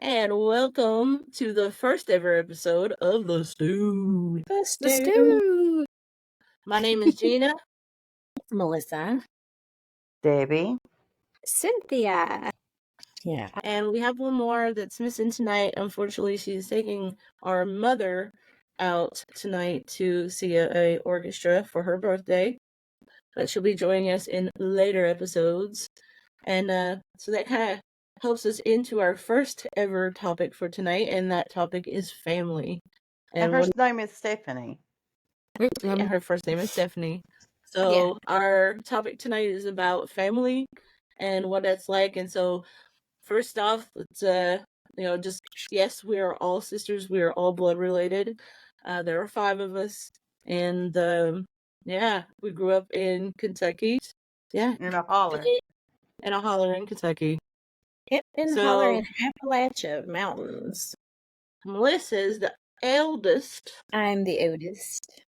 And welcome to the first ever episode of The Stew. The The stew. stew. My name is Gina, Melissa. Debbie. Cynthia. Yeah. and we have one more that's missing tonight. Unfortunately, she's taking our mother out tonight to see a orchestra for her birthday, but she'll be joining us in later episodes. And so that kind of helps us into our first ever topic for tonight, and that topic is family. And And her name is Stephanie. yeah, her first name is Stephanie. So our topic tonight is about family and what that's like. And so first off, let's just yes, we are all sisters. We are all blood related. There are 5 of us, and we grew up in Kentucky. Yeah, In a holler. in a holler in Kentucky. Yep, in So- holler in Appalachia Mountains. Melissa is the eldest, I'm the oldest.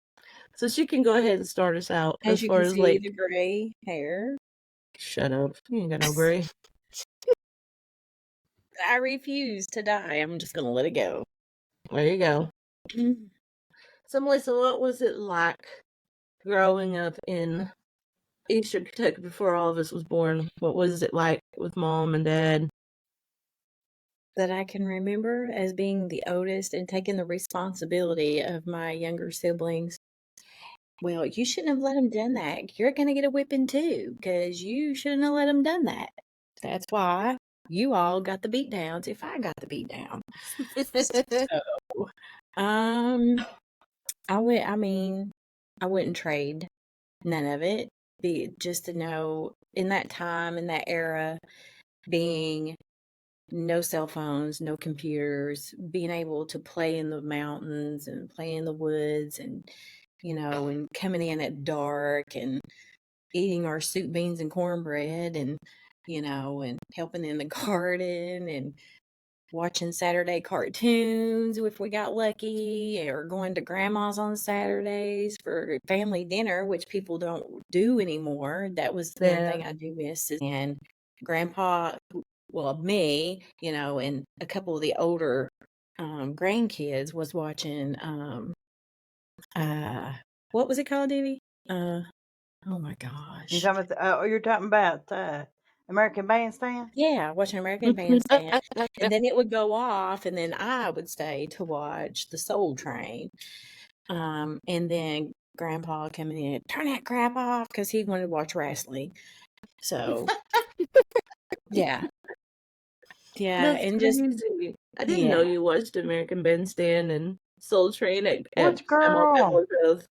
so she can go ahead and start us out As as you far can as see, like. the gray hair. Shut up! You ain't got no gray. I refuse to die. I'm just going to let it go. There you go. So, Melissa, what was it like growing up in Eastern Kentucky before all of us was born? What was it like with mom and dad? That I can remember as being the oldest and taking the responsibility of my younger siblings. Well, you shouldn't have let them done that. You're going to get a whipping too, because you shouldn't have let them done that. That's why you all got the beat downs if I got the beat down. So, I wouldn't trade none of it. Just to know in that time, in that era, being no cell phones, no computers, being able to play in the mountains and play in the woods and, and coming in at dark and eating our soup, beans, and cornbread and, and helping in the garden and watching Saturday cartoons if we got lucky, or going to grandma's on Saturdays for family dinner, which people don't do anymore. That was the one thing I do miss. And grandpa, well, me, and a couple of the older grandkids was watching, what was it called, Debbie? Oh my gosh. You're talking about American Bandstand? Yeah, watching American Bandstand. And then it would go off, and then I would stay to watch the Soul Train. And then Grandpa coming in, turn that crap off, because he wanted to watch wrestling. So, yeah. Yeah, That's and just, crazy. I didn't know you watched American Bandstand and Soul Train at Which Grandma girl? Pepper's house.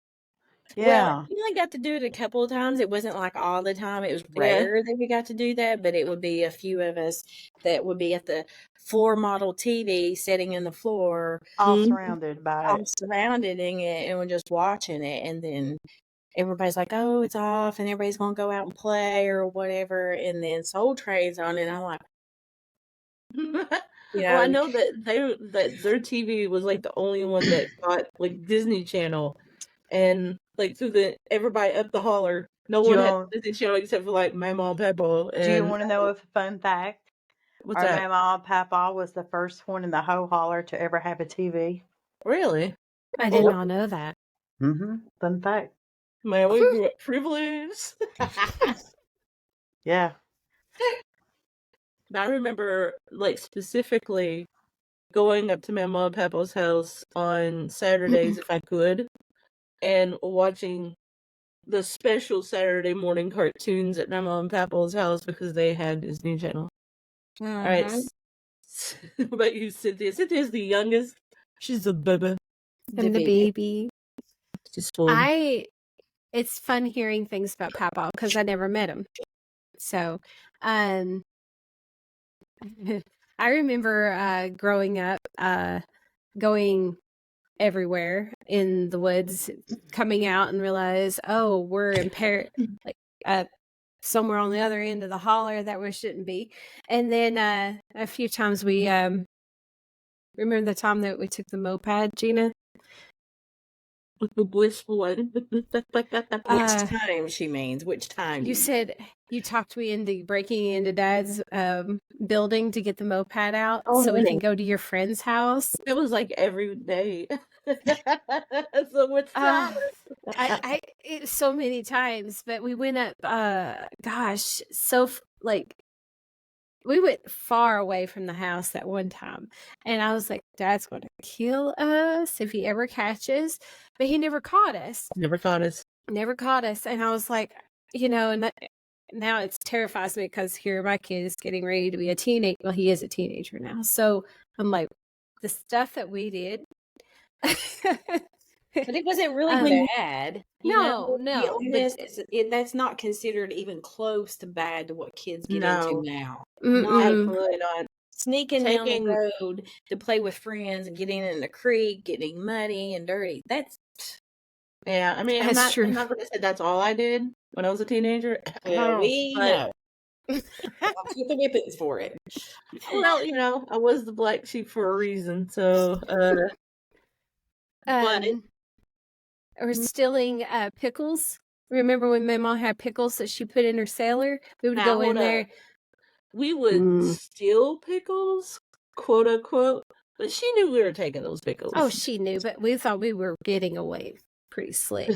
Yeah. Well, we only got to do it a couple of times. It wasn't like all the time. It was rare that we got to do that, but it would be a few of us that would be at the floor model TV sitting in the floor, all surrounded by all it. surrounding it, and we're just watching it. And then everybody's like, oh, it's off, and everybody's going to go out and play or whatever. And then Soul Train's on, and I'm like, Well, I know that their TV was like the only one that got like Disney Channel, and like through everybody up the holler, no one had Disney Channel except for like Mama and Papa. Do you want to know a fun fact? What's Our that? Mama and Papa was the first one in the whole holler to ever have a TV. Really? I did not know that. Fun fact. Man, we grew up privileged. Yeah. I remember, like, specifically going up to my mom and papa's house on Saturdays if I could, and watching the special Saturday morning cartoons at my mom and papa's house because they had Disney Channel. All right. What about you, Cynthia? Cynthia's the youngest. She's a baby. I'm the baby. She's spoiled. It's fun hearing things about Papa because I never met him. So, I remember growing up, going everywhere in the woods, coming out and realize, oh, we're in somewhere on the other end of the holler that we shouldn't be. And then a few times we remember the time that we took the moped, Gina? The blissful one. Which time she means? Which time? You said you talked me into breaking into Dad's building to get the moped out so we can go to your friend's house. It was like every day. So which time? So many times, but we went up. Gosh, like we went far away from the house that one time, and I was like, Dad's going to kill us if he ever catches, but he never caught us. Never caught us. Never caught us, and I was like, and now it terrifies me because here my kid is getting ready to be a teenager. Well, he is a teenager now, so I'm like, the stuff that we did. But it wasn't really bad. No. That's not considered even close to bad to what kids get into now. Absolutely not. Sneaking down the road to play with friends and getting in the creek, getting muddy and dirty. Yeah, I mean, that's true. I'm not going to say that's all I did when I was a teenager. Well, we know. I'll put the whippings for it. Well, I was the black sheep for a reason, so or stealing pickles. Remember when my mom had pickles that she put in her cellar? We would go in there. We would steal pickles, quote unquote, but she knew we were taking those pickles. Oh, she knew, but we thought we were getting away pretty slick.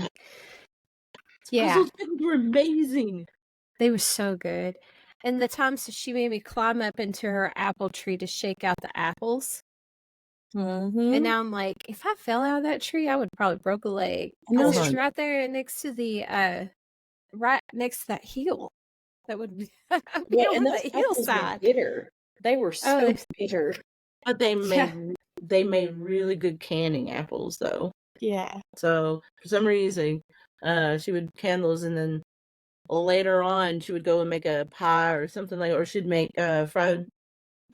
Yeah. Those pickles were amazing. They were so good. And the times she made me climb up into her apple tree to shake out the apples. And now I'm like, if I fell out of that tree, I would probably broke a leg. Because it's right there next to right next to that hill. That would be on the hillside. Bitter. They were so bitter. But they made really good canning apples, though. Yeah. So for some reason, she would can those, and then later on she would go and make a pie or something or she'd make fried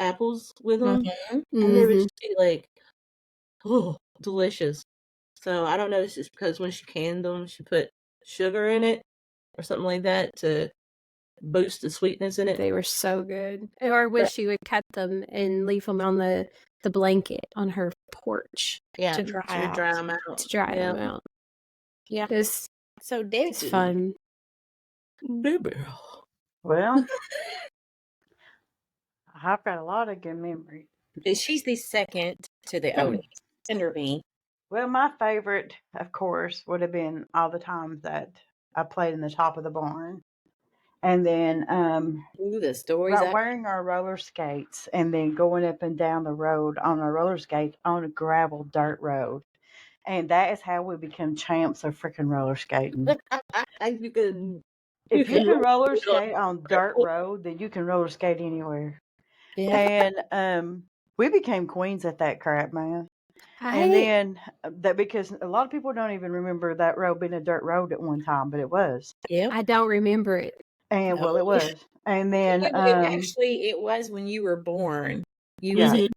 apples with them, and they would just be like, oh, delicious. So I don't know if it's just because when she canned them, she put sugar in it or something like that to boost the sweetness in it. They were so good. Or I wish she would cut them and leave them on the blanket on her porch. Yeah, to dry them out. To dry them out. Yeah. It's so it's fun. Baby. Well, I've got a lot of good memories. She's the second to the oldest. Under me. Well, my favorite, of course, would have been all the times that I played in the top of the barn. And then the stories wearing our roller skates and then going up and down the road on our roller skates on a gravel dirt road. And that is how we become champs of freaking roller skating. If you can roller skate on dirt road, then you can roller skate anywhere. Yeah. And we became queens at that crap, man. And then because a lot of people don't even remember that road being a dirt road at one time, but it was. Yeah, I don't remember it. And well, it was. And then it was when you were born. Yeah.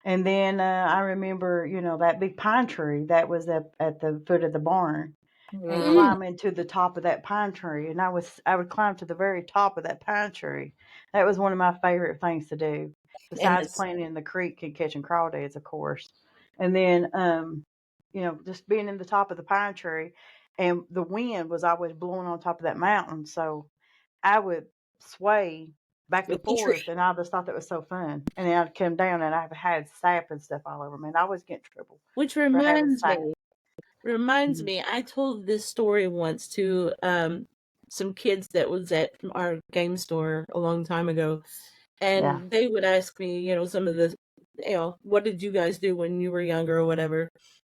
And then I remember, that big pine tree that was up at the foot of the barn, and climbing to the top of that pine tree. And I would climb to the very top of that pine tree. That was one of my favorite things to do, besides playing in the creek and catching crawdads, of course. And then, just being in the top of the pine tree, and the wind was always blowing on top of that mountain. So I would sway back and forth, and I just thought that was so fun. And then I'd come down, and I had sap and stuff all over me, and I always get in trouble. Which reminds me, I told this story once to some kids that was at our game store a long time ago, and they would ask me, some of the, what did you guys do when you were younger or whatever.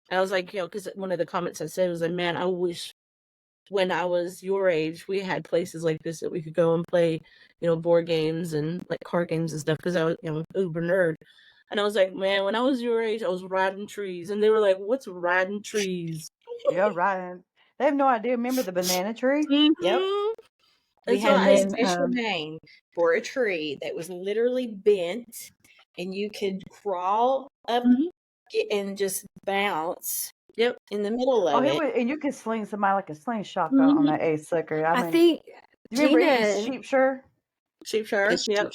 And I was like, because one of the comments I said was like, man, I wish when I was your age, we had places like this that we could go and play, board games and like card games and stuff. Because I was, uber nerd, and I was like, man, when I was your age, I was riding trees, and they were like, "What's riding trees?" Yeah, riding. They have no idea. Remember the banana tree? Mm-hmm. Yep. We had a special name for a tree that was literally bent, and you could crawl up and just bounce. Yep, in the middle of it. And you could sling somebody like a slingshot on that ace sucker. I think Sheepshire. Yep.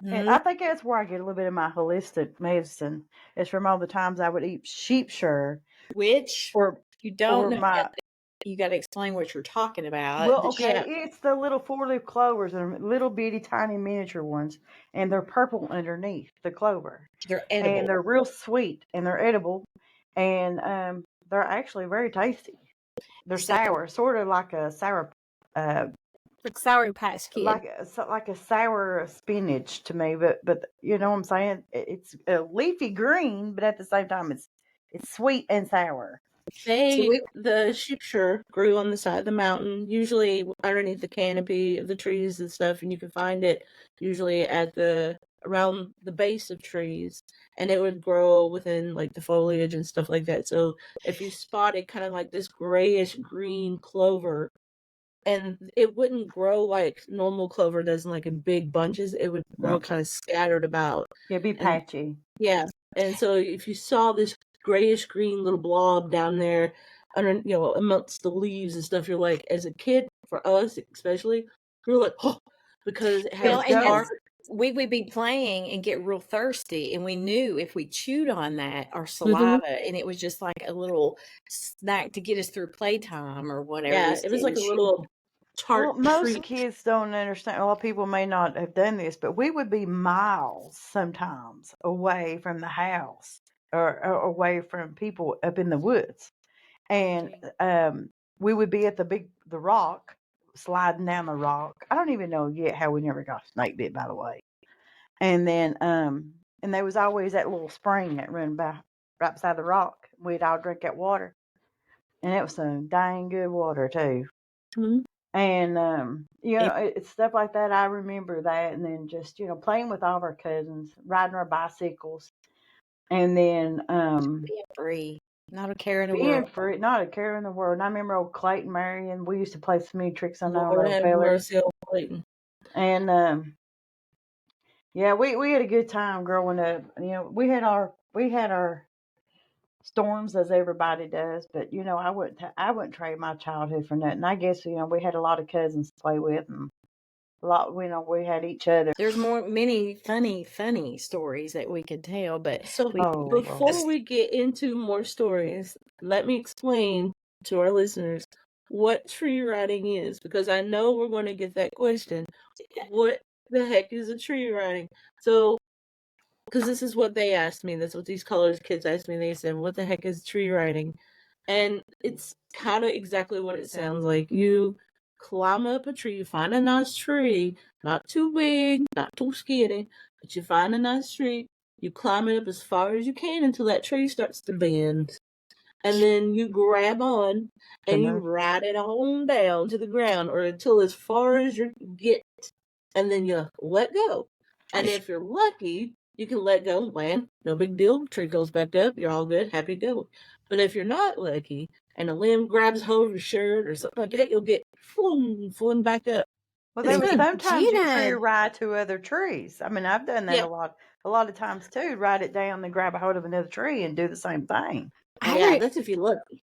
And I think that's where I get a little bit of my holistic medicine. It's from all the times I would eat sheepshire Which for you don't know my. yet. You got to explain what you're talking about. Well, The okay, Yeah. it's the little 4-leaf clovers. They're little bitty, tiny miniature ones, and they're purple underneath the clover, They're and edible. they're real sweet, and they're edible, and they're actually very tasty. They're So- sour, sort of like a sour, Like Sour Patch Kid. like a sour spinach to me. But you know what I'm saying? It's a leafy green, but at the same time, it's sweet and sour. The sheep sure grew on the side of the mountain, usually underneath the canopy of the trees and stuff, and you can find it usually around the base of trees, and it would grow within like the foliage and stuff like that. So if you spotted kind of like this grayish green clover, and it wouldn't grow like normal clover does, like in big bunches, it would grow kind of scattered about. It'd be And patchy. yeah, and so if you saw this grayish green little blob down there under, amongst the leaves and stuff, you're like, as a kid, for us especially, you're like, oh, because it Well, has and dark. we would be playing and get real thirsty, and we knew if we chewed on that, our saliva, and it was just like a little snack to get us through playtime or whatever. Yeah, we it was sit like and a chew. little tart Well, most treat. kids don't understand. A lot of people may not have done this, but we would be miles sometimes away from the house or away from people up in the woods, and we would be at the rock, sliding down the rock. I don't even know yet how we never got snake bit, by the way. And then and there was always that little spring that ran by right beside the rock. We'd all drink that water, and it was some dang good water too. Mhm. And it's stuff like that. I remember that, and then just playing with all of our cousins, riding our bicycles, and then Being free, not a care in the being world. free, not a care in the world. And I remember old Clayton Marion. We used to play so many tricks on that Lord old have feller. mercy on Clayton. And yeah, we had a good time growing up. We had our storms as everybody does, but I wouldn't trade my childhood for nothing. I guess we had a lot of cousins to play with, and a lot we had each other. There's many funny stories that we could tell, but So Oh, before we get into more stories, let me explain to our listeners what tree riding is, because I know we're going to get that question. What the heck is a tree riding? So, because this is what they asked me. That's what these college kids asked me. They said, "What the heck is tree riding?" And it's kind of exactly what it sounds like. You climb up a tree, you find a nice tree, not too big, not too skinny, but you find a nice tree. You climb it up as far as you can until that tree starts to bend. And then you grab on and you ride it on down to the ground, or until as far as you get, and then you let go. And if you're lucky, you can let go and land. No big deal. Tree goes back up. You're all good. Happy to go. But if you're not lucky and a limb grabs hold of your shirt or something like that, you'll get flown back up. Well, It's there was fun. sometimes you tree Gina. ride to other trees. I mean, I've done that Yeah. a lot of times too. Ride it down and grab a hold of another tree and do the same thing. Yeah, that's if you're lucky.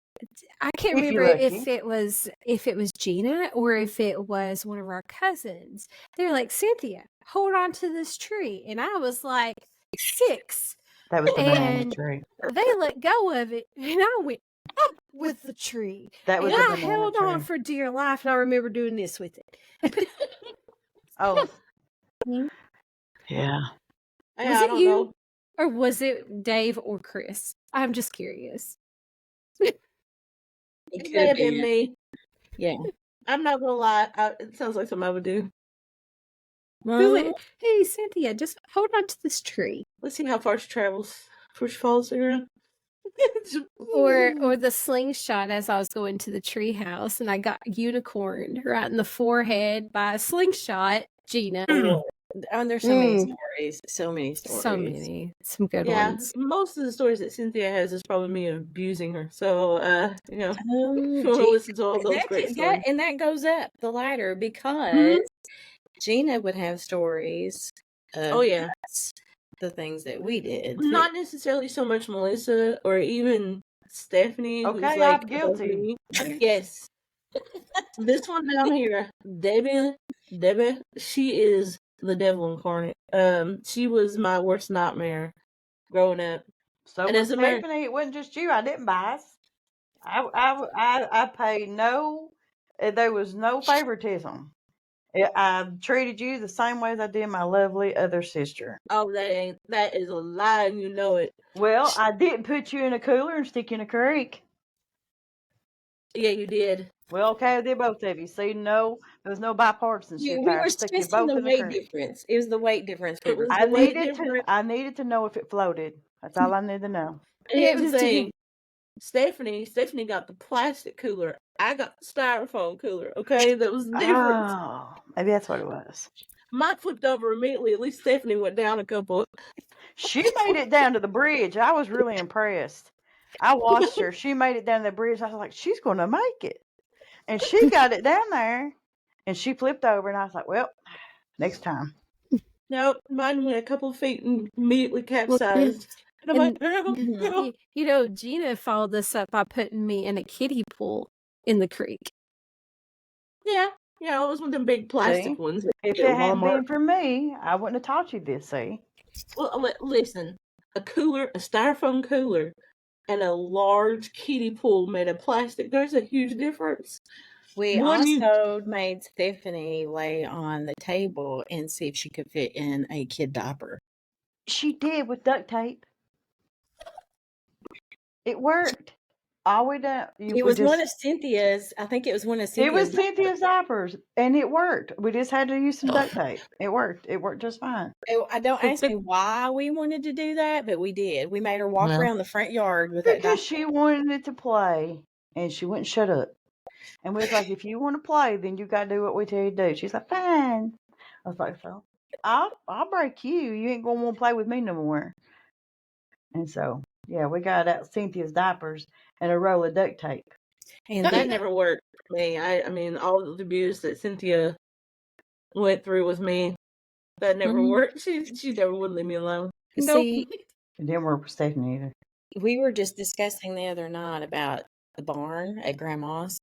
I can't If you're remember lucky. if it was Gina or if it was one of our cousins. They're like, Cynthia, hold on to this tree. And I was like 6. That was the banana And tree. they let go of it and I went up with the tree. That was And the I banana held on tree. for dear life, and I remember doing this with it. Oh, Was yeah. Yeah, I it don't you know. or was it Dave or Chris? I'm just curious. It may have been me. Yeah. I'm not gonna lie. It sounds like something I would do. Like, hey, Cynthia, just hold on to this tree. Let's see how far she travels before she falls to the ground. Or the slingshot as I was going to the tree house and I got unicorned right in the forehead by a slingshot, Gina. And there's so many stories. So many stories. So many. Some good Yeah, ones. most of the stories that Cynthia has is probably me abusing her. So, if you want to Gina, listen to all those great stories. that goes up the ladder because Gina would have stories of Oh, yeah. the things that we did. Not necessarily so much Melissa or even Stephanie, who's Okay, like I'm above guilty. me. Yes. This one down here, Debbie, she is the devil incarnate. She was my worst nightmare growing up. So And was as a matter, Stephanie. It wasn't just you. I didn't bias. I paid no. There was no favoritism. I treated you the same way as I did my lovely other sister. oh, that is a lie, and you know it. Well, I didn't put you in a cooler and stick you in a creek. Yeah, you did. Well, okay, I did both of you. See, no, there was no bipartisanship We there. I were stuck you stressing both the in the weight creek. difference. It was the weight difference we It were. was the weight difference. I needed to know if it floated. That's all I needed to know. And here's It the was thing, Stephanie got the plastic cooler. I got the styrofoam cooler. Okay, that was the difference. Oh, maybe that's what it was. Mine flipped over immediately. At least Stephanie went down a couple. She made it down to the bridge. I was really impressed. I watched her. She made it down to the bridge. I was like, she's going to make it. And she got it down there. And she flipped over. And I was like, well, next time. No, mine went a couple of feet and immediately Well, capsized. And I'm like, no, no. you know, Gina followed this up by putting me in a kiddie pool in the creek. Yeah, it was one of them big plastic See? ones. That If you it get at hadn't Walmart. been for me, I wouldn't have taught you this, see? Well, listen, a styrofoam cooler, and a large kiddie pool made of plastic. There's a huge difference. We One, also made Stephanie lay on the table and see if she could fit in a kid diaper. She did with duct tape. It worked. All we done. It was one of Cynthia's. I think it was one of Cynthia's. It was Cynthia's diapers, and it worked. We just had to use some duct tape. It worked. It worked just fine. I don't ask me why we wanted to do that, but we did. We made her walk Yeah. around the front yard with that Because diaper. she wanted to play, and she wouldn't shut up. And we was like, if you want to play, then you got to do what we tell you to do. She's like, fine. I was like, so I'll break you. You ain't gonna want to play with me no more. And so, yeah, we got out Cynthia's diapers and a roll of duct tape. And that never worked for me. I mean, all of the abuse that Cynthia went through with me, that never worked. She never would leave me alone. see, It didn't work for Stephanie either. we were just discussing the other night about the barn at Grandma's,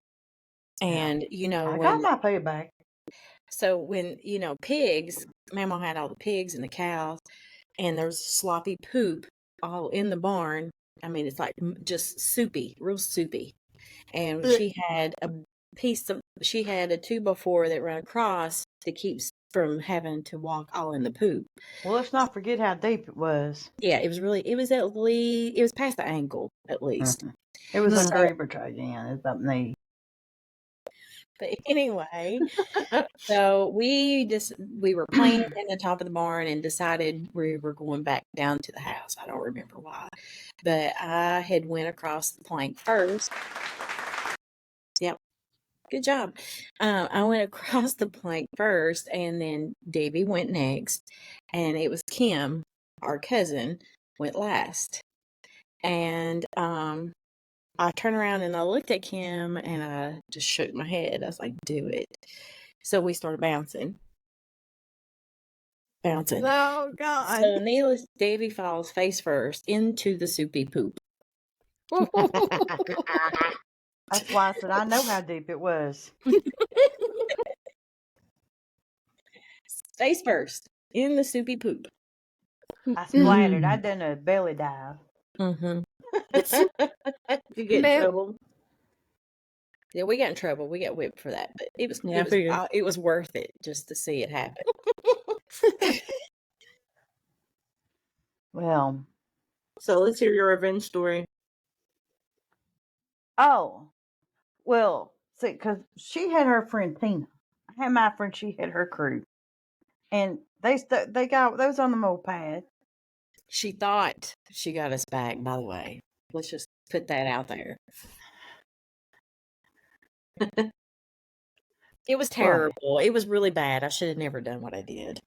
and I got my payback. So when pigs, Mama had all the pigs and the cows, and there's sloppy poop all in the barn. I mean, it's like just soupy, real soupy. And she had a 2x4 that ran across to keep from having to walk all in the poop. Well, let's not forget how deep it was. Yeah, it was past the ankle at least. It was a creeper tray, yeah, it's up knee. But anyway, so we were playing in the top of the barn and decided we were going back down to the house. I don't remember why, but I had went across the plank first. Yep. Good job. I went across the plank first, and then Debbie went next, and it was Kim, our cousin, went last. And I turned around and I looked at Kim and I just shook my head. I was like, do it. So we started bouncing. Oh, God. So needless, Davy falls face first into the soupy poop. That's why I said I know how deep it was. Face first in the soupy poop. I splattered. I'd done a belly dive. Mm-hmm. You get in trouble. Yeah, we got in trouble. We got whipped for that, but it was worth it just to see it happen. Well, so let's hear your revenge story. Oh, well, see, because she had her friend Tina. I had my friend. She had her crew, and they was on the moped. She thought she got us back. By the way, let's just put that out there. It was terrible. It was really bad. I should have never done what I did.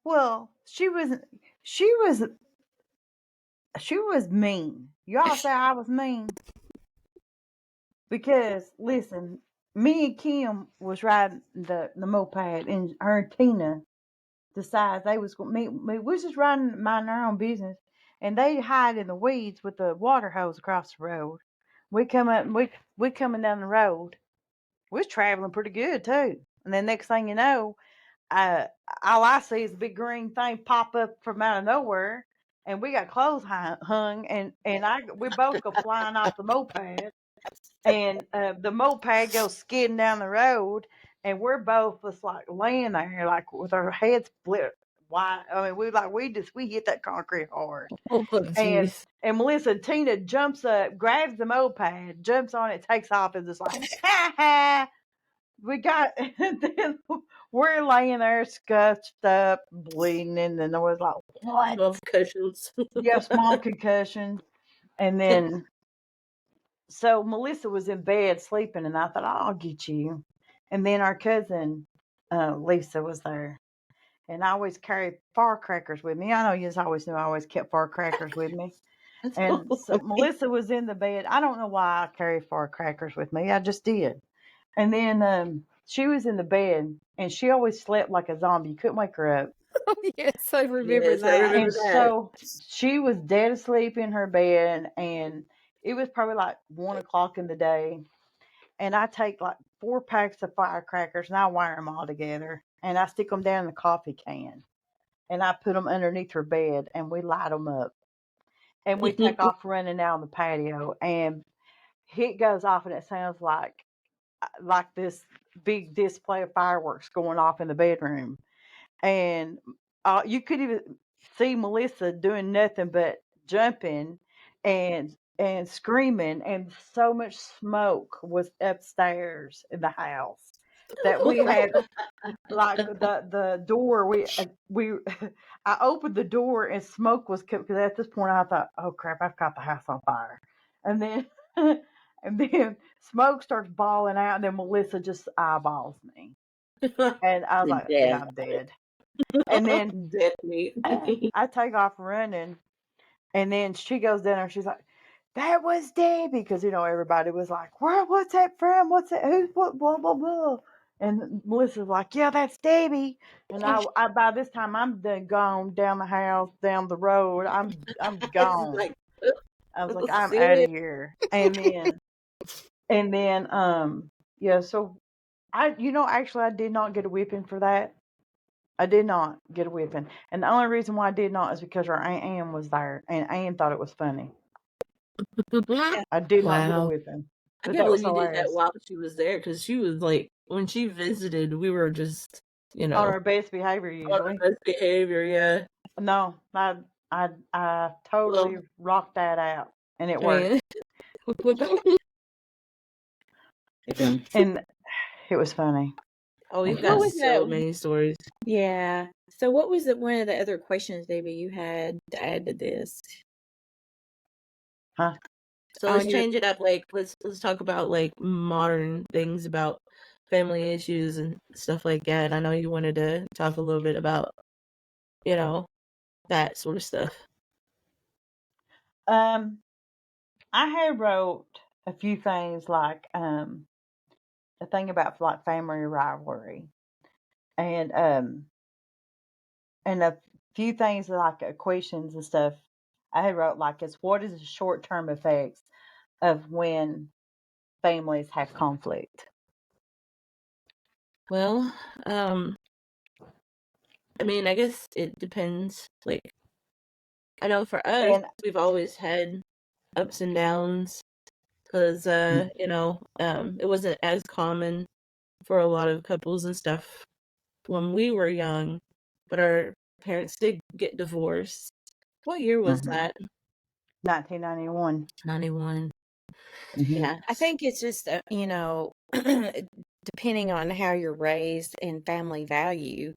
Well, she was mean. Y'all say I was mean because listen, me and Kim was riding the moped, and her and Tina decided they was going to meet me. We was just riding, minding our own business, and they hide in the weeds with the water hose across the road. We come up, and we coming down the road. We was traveling pretty good too, and then next thing you know, all I see is a big green thing pop up from out of nowhere, and we got clothes hung, and we both go flying off the moped, and the moped goes skidding down the road, and we're both just like laying there, like with our heads split wide. I mean, we hit that concrete hard, Oh, and jeez. Melissa and Tina jumps up, grabs the moped, jumps on it, takes off, and just like, ha ha. We got, and then we're laying there scuffed up, bleeding, and then I was like, what? Love cushions. Yeah, small concussion. And then, so Melissa was in bed sleeping, and I thought, oh, I'll get you. And then our cousin, Lisa, was there. And I always carry firecrackers with me. I know you always knew I always kept firecrackers with me. And so Melissa was in the bed. I don't know why I carry firecrackers with me. I just did. And then she was in the bed, and she always slept like a zombie. You couldn't wake her up. Oh, yes, I remember Yes, I that. remember And that. so she was dead asleep in her bed, and it was probably like 1 o'clock in the day. And I take like 4 packs of firecrackers, and I wire them all together, and I stick them down in the coffee can, and I put them underneath her bed, and we light them up, and we take off running out on the patio, and it goes off, and it sounds like this big display of fireworks going off in the bedroom. And you could even see Melissa doing nothing but jumping and screaming, and so much smoke was upstairs in the house that we had, like, the door, we I opened the door, and smoke was, because at this point I thought, oh crap, I've got the house on fire. And then and then smoke starts balling out, and then Melissa just eyeballs me, and I was like, yeah, I'm dead. And then Dead meat. I take off running, and then she goes down there, and she's like, that was Debbie, because everybody was like, what's that from? What's that? Who's what? Blah blah blah. And Melissa's like, yeah, that's Debbie. And I by this time I'm done gone down the house, down the road. I'm It's gone. like, I was like, I'm see out you of here. And then yeah, so actually I did not get a whipping for that. I did not get a whipping. And the only reason why I did not is because our Aunt Ann was there, and Ann thought it was funny. I did not get a Wow. whipping. I But can't that was believe you did that hilarious. while she was there, because she was like, when she visited, we were just, On our best behavior on our usually. best behavior. Yeah. No, I totally Well, rocked that out, and it I worked. mean, And it was funny. oh, we've What got was so that? many stories. Yeah. So what was one of the other questions, Debbie, you had to add to this? Huh? So On let's your change it up. Like, let's talk about like modern things about family issues and stuff like that. I know you wanted to talk a little bit about, that sort of stuff. I had wrote a few things, like a thing about like family rivalry, and a few things like questions and stuff. I had wrote, like, it's what is the short term effects of when families have conflict. Well, I mean, I guess it depends. Like, I know for us, And we've always had ups and downs because, it wasn't as common for a lot of couples and stuff when we were young, but our parents did get divorced. What year was that? 1991. 91. Yeah, I think it's just depending on how you're raised and family value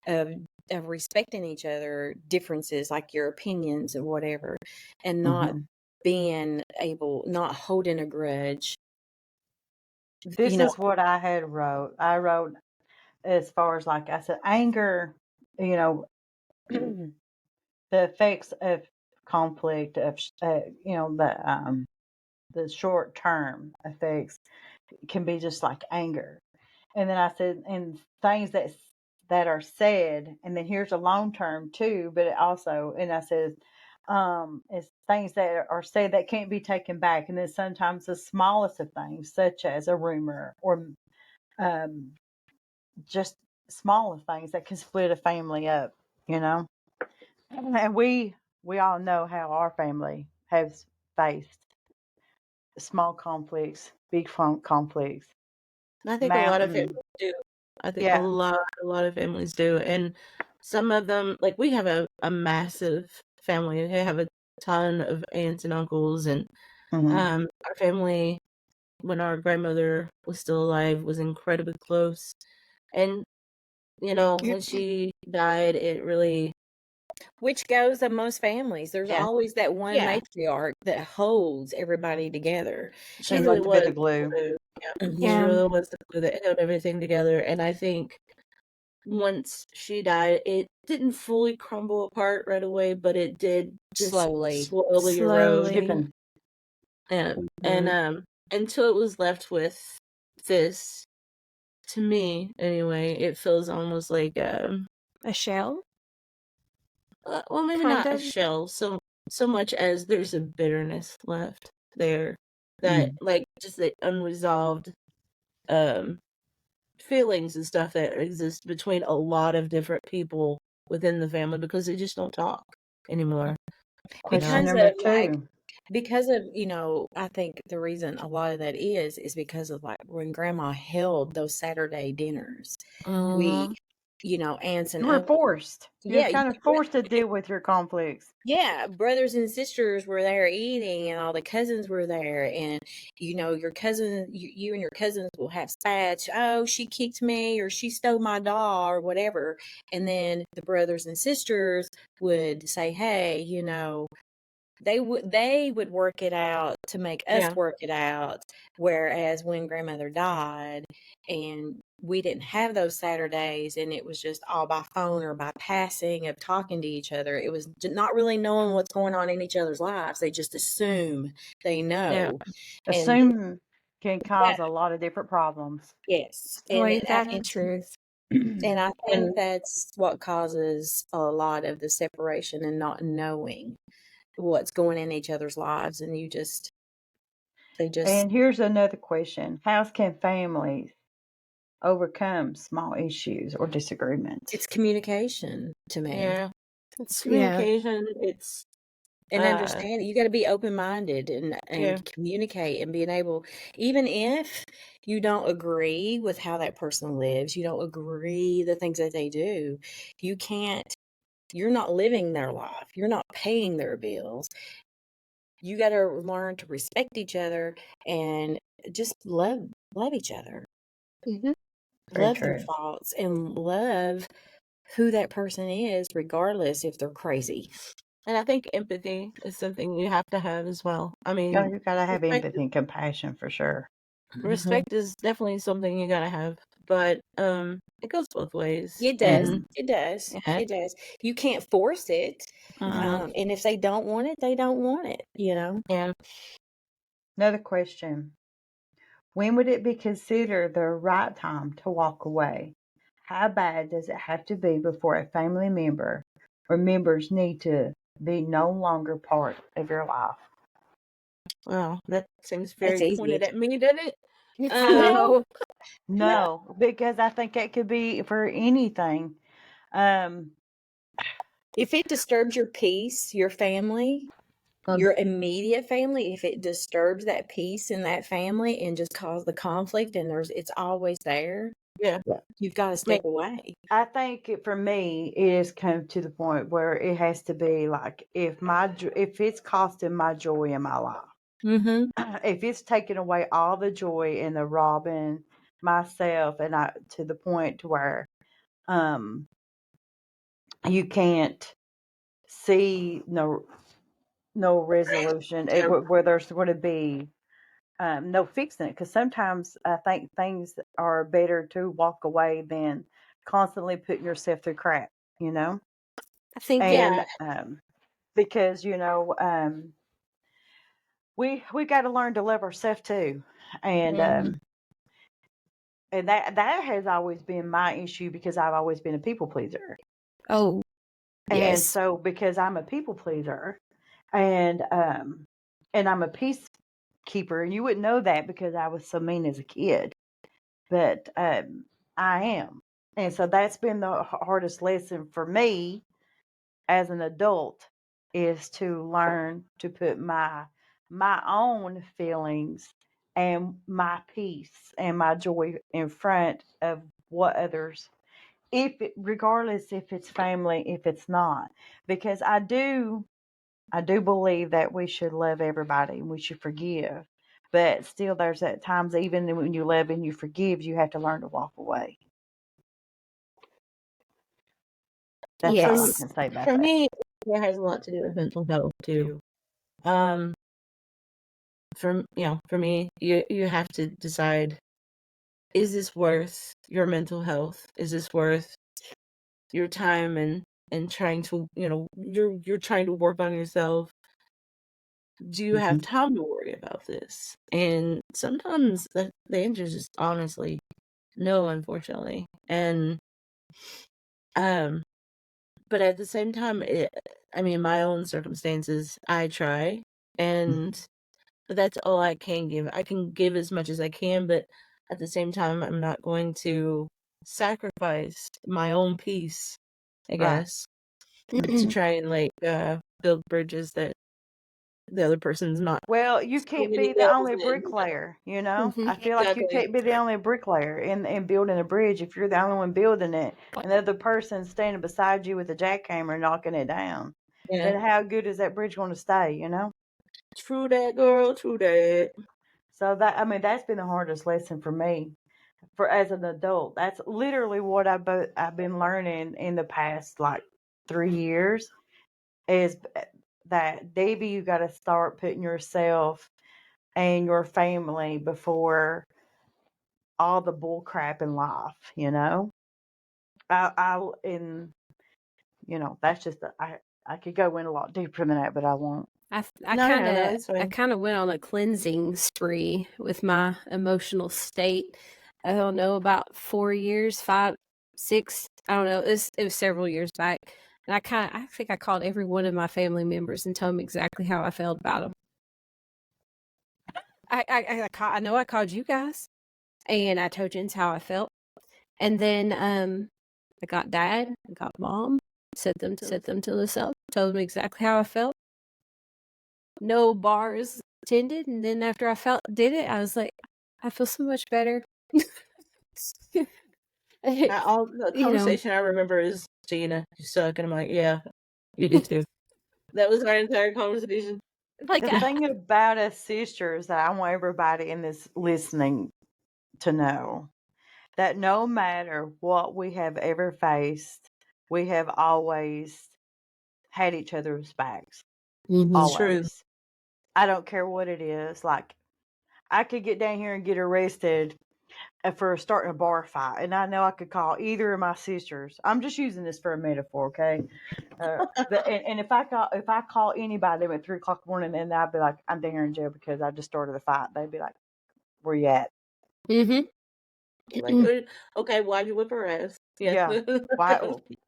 of respecting each other differences, like your opinions and whatever, and not not holding a grudge. This is what I had wrote. I wrote, as far as, like I said, anger, the effects of conflict, of the short term effects can be just like anger. And then I said, and things that are said, and then here's a long term too, but it also, and I said, it's things that are said that can't be taken back, and then sometimes the smallest of things, such as a rumor, or just smaller things that can split a family up, And we all know how our family has faced small conflicts, big conflicts, And I think a lot of families mountain. do. I think Yeah. a lot of families do. And some of them, like we have a massive family. We have a ton of aunts and uncles, and Hmm. our family, when our grandmother was still alive, was incredibly close. And when she died, it really, Which goes in most families. There's yeah, always that one yeah, matriarch that holds everybody together. she Seems really like to be was the the glue. glue. Yeah, she Mhm. Yeah. really was the glue that held everything together. And I think once she died, it didn't fully crumble apart right away, but it did just Slowly. slowly erode. Slowly. Chipping. And until it was left with this, to me anyway, it feels almost like A shell, well, maybe kind not a of. shell so much as there's a bitterness left there, that Mm. like just the unresolved um feelings and stuff that exist between a lot of different people within the family because they just don't talk anymore. You Question know? Because number of like two. because of, I think the reason a lot of that is because of like when grandma held those Saturday dinners. We, Uh-huh. Aunts and You were uncles. forced. You're Yeah, kind of forced to deal with your conflicts. yeah, brothers and sisters were there eating, and all the cousins were there, and your cousin, you and your cousins will have spats. Oh, she kicked me, or she stole my doll, or whatever. And then the brothers and sisters would say, "Hey, they would work it out to make us Yeah. work it out." Whereas when grandmother died and we didn't have those Saturdays, and it was just all by phone or by passing of talking to each other, it was not really knowing what's going on in each other's lives. They just assume they Yeah. know. And Assume can that, cause a lot of different problems. yes. Well, And, ain't that the and truth? and I think And that's what causes a lot of the separation and not knowing what's going in each other's lives. And they just, And here's another question. How can families overcome small issues or disagreements? it's communication to me. yeah, Yeah. communication, it's And understand, you got to be open minded and yeah, communicate, and being able, even if you don't agree with how that person lives, you don't agree the things that they do, you can't. You're not living their life. You're not paying their bills. You got to learn to respect each other and just love each other, Mhm. Very love their true. faults, and love who that person is, regardless if they're crazy. and I think empathy is something you have to have as well. I Yeah, mean, you gotta have respect empathy and compassion for sure. Mhm. respect is definitely something you gotta have, but it goes both ways. It does. And It does. yeah, It does. You can't force it. uh-huh, And if they don't want it, they don't want it. yeah. Another question. When would it be considered the right time to walk away? How bad does it have to be before a family member or members need to be no longer part of your life? Well, that seems That's very easy. pointed at me, doesn't it? No, No. no. No, because I think it could be for anything. Um, If it disturbs your peace, your family, your immediate family, if it disturbs that peace in that family and just cause the conflict, and it's always there, Yeah. you've got to Me. step away. I think for me, it has come to the point where it has to be like if it's costing my joy in my life, Mm-hmm. if it's taking away all the joy and the robbing myself, and I to the point to where um you can't see no resolution Yeah. where there's going to be no fixing it, because sometimes I think things are better to walk away than constantly putting yourself through crap, you know. I think it. And Yeah. because we got to learn to love ourselves too, and Mm-hmm. that has always been my issue because I've always been a people pleaser, Oh, and yes. so because I'm a people pleaser, and I'm a peacekeeper, and you wouldn't know that because I was so mean as a kid, but I am, and so that's been the hardest lesson for me as an adult is to learn to put my own feelings and my peace and my joy in front of what others, regardless if it's family, if it's not, because I do believe that we should love everybody and we should forgive, but still there's at times, even when you love and you forgive, you have to learn to walk away. That's all I Yes. can say about For that. me, it has a lot to do with mental health too. For me, you have to decide: is this worth your mental health? Is this worth your time and trying to you're trying to work on yourself? Do you have time to worry about this? And sometimes the answer is just honestly no, unfortunately. And but at the same time, my own circumstances, I try, and that's all I can give. I can give as much as I can, but at the same time, I'm not going to sacrifice my own peace, I Right. guess, to try and build bridges that the other person's not Well, you so can't many be the levels only in. bricklayer, you know? Mhm. I feel like you Exactly. can't be the only bricklayer in building a bridge. If you're the only one building it and the other person's standing beside you with a jackhammer knocking it down, Yeah. then how good is that bridge going to stay, you know? True that, girl. True that. So that's been the hardest lesson for me, for as an adult. That's literally what I've been learning in the past like 3 years is that, Davy, you got to start putting yourself and your family before all the bull crap in life, you know? That's just, I could go in a lot deeper than that, but I won't. I No, kind of it's fine. I kind of went on a cleansing spree with my emotional state. I don't know, about 4 years, 5, 6. I don't know. It was several years back, and I think I called every one of my family members and told them exactly how I felt about them. I know I called you guys, and I told Jens how I felt, and then I got Dad, I got Mom, set them to the side, told them exactly how I felt. No bars attended, and then after I did it, I was like, I feel so much better. All the conversation I remember is, Gina, you suck. And I'm like, yeah, you do too. That was our entire conversation. like The thing about us sisters that I want everybody in this listening to know, that no matter what we have ever faced, we have always had each other's backs. It's true. Always. I don't care what it is. Like, I could get down here and get arrested for starting a bar fight, and I know I could call either of my sisters. I'm just using this for a metaphor, okay? And if I call anybody at 3:00 in the morning, and I'd be like, I'm down here in jail because I just started a fight, they'd be like, where you at? Like, okay, why'd you whip her ass? Yeah. Why?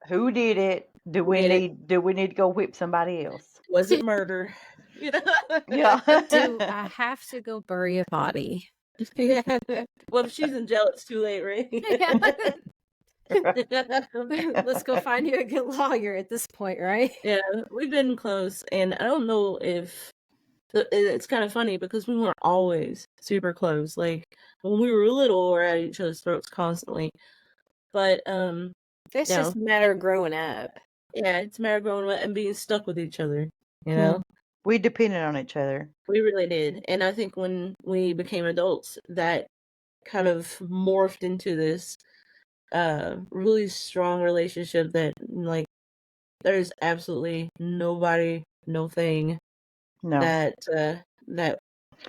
Who did it? Do we Get it. need to go whip somebody else? Was it murder? Yeah. Do I have to go bury a body? Yeah. Well, if she's in jail, it's too late, right? Let's go find you a good lawyer at this point, right? Yeah, we've been close, and I don't know if it's kind of funny because we weren't always super close. Like when we were little, we were at each other's throats constantly. But It's just a matter of growing up. yeah, it's a matter of growing up and being stuck with each other. You know, we depended on each other. we really did, and I think when we became adults, that kind of morphed into this really strong relationship that like there's absolutely nobody, no thing that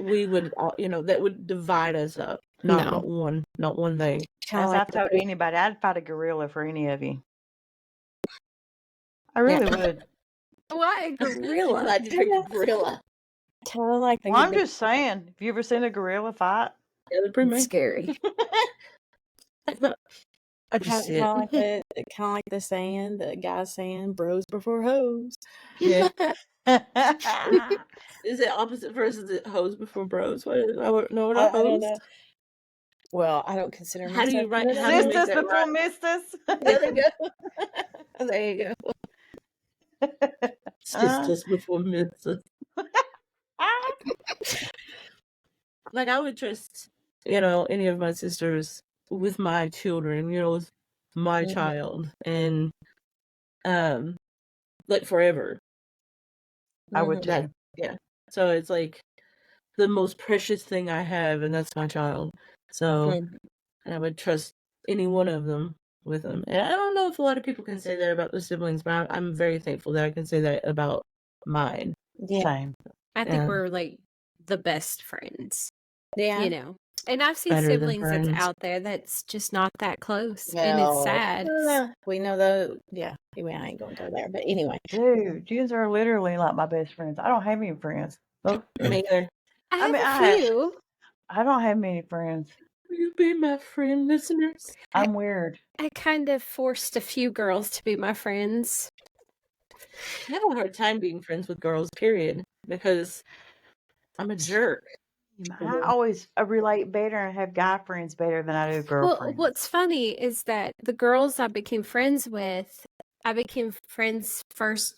we would that would divide us up. Not one thing. As I told anybody, I'd fight a gorilla for any of you. I really would. Why a gorilla? Glad you picked a gorilla. Kind of like. Well, I'm just saying. Have you ever seen a gorilla fight? Yeah, they're pretty Scary. I just see Kind of like the saying, the guy saying, "Bros before hoes." Yeah. Is it opposite versus it hoes before bros? What is, I don't know what a I hoes. don't know. Well, I don't consider myself. How do you write? How do you make Sisters that before right? misters. Yeah, there you go. There you go. Sisters before misses. Like I would trust, any of my sisters with my children, with my child, and like forever. I would too. That, yeah. So it's like the most precious thing I have, and that's my child. So I would trust any one of them with them. And I don't know if a lot of people can say that about their siblings, but I'm very thankful that I can say that about mine. Yeah. Same. I think Yeah. we're like the best friends, Yeah. you know. And I've seen Better than siblings that's friends. out there that's just not that close, and it's sad. We know though. Yeah. Anyway, I ain't gonna go there. But anyway, Dude, yous are literally like my best friends. I don't have any friends. Oh, me either. I have mean, a few. I don't have many friends. Will you be my friend, listeners? I'm weird. I kind of forced a few girls to be my friends. I have a hard time being friends with girls, period, because I'm a jerk. I relate better and have guy friends better than I do Well, girlfriends. what's funny is that the girls I became friends with, I became friends first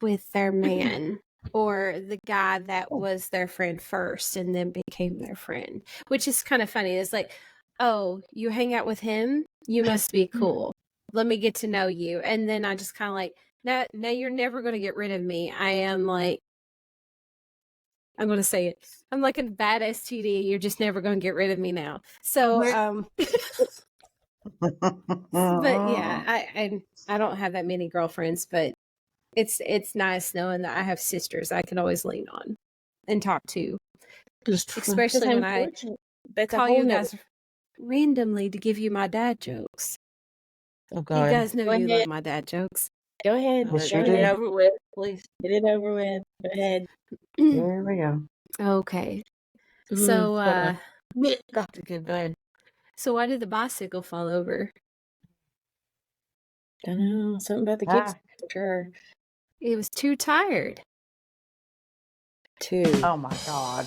with their man or the guy that was their friend first and then became their friend, which is kind of funny. It's like, oh, you hang out with him? You must be cool. Let me get to know you. And then I just kind of like, now you're never going to get rid of me. I am like, I'm going to say it. I'm like a bad STD. You're just never going to get rid of me now. So, but yeah, I don't have that many girlfriends, but it's nice knowing that I have sisters I can always lean on and talk to, especially when I call you guys randomly to give you my dad jokes. Oh You God. guys know Go you ahead. love my dad jokes. Go ahead. Get sure Go do. it ahead. over with, please. Get it over with. Go ahead. There we go. Okay. So, Go ahead. so why did the bicycle fall over? Don't know. Something about the kids. For sure. It was too tired. Two. Oh my God.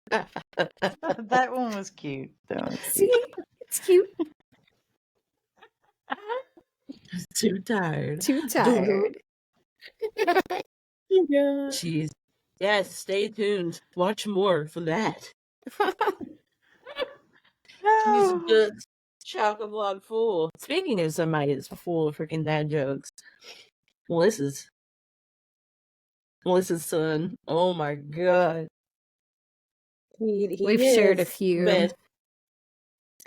That one was cute. That was See, cute. it's cute. Too tired. Too tired. Jeez. Yes, stay tuned. Watch more for that. He's just chock-a-block full. Speaking of somebody that's full of freaking dad jokes, Melissa's son. Oh my God. We've shared a few. Best.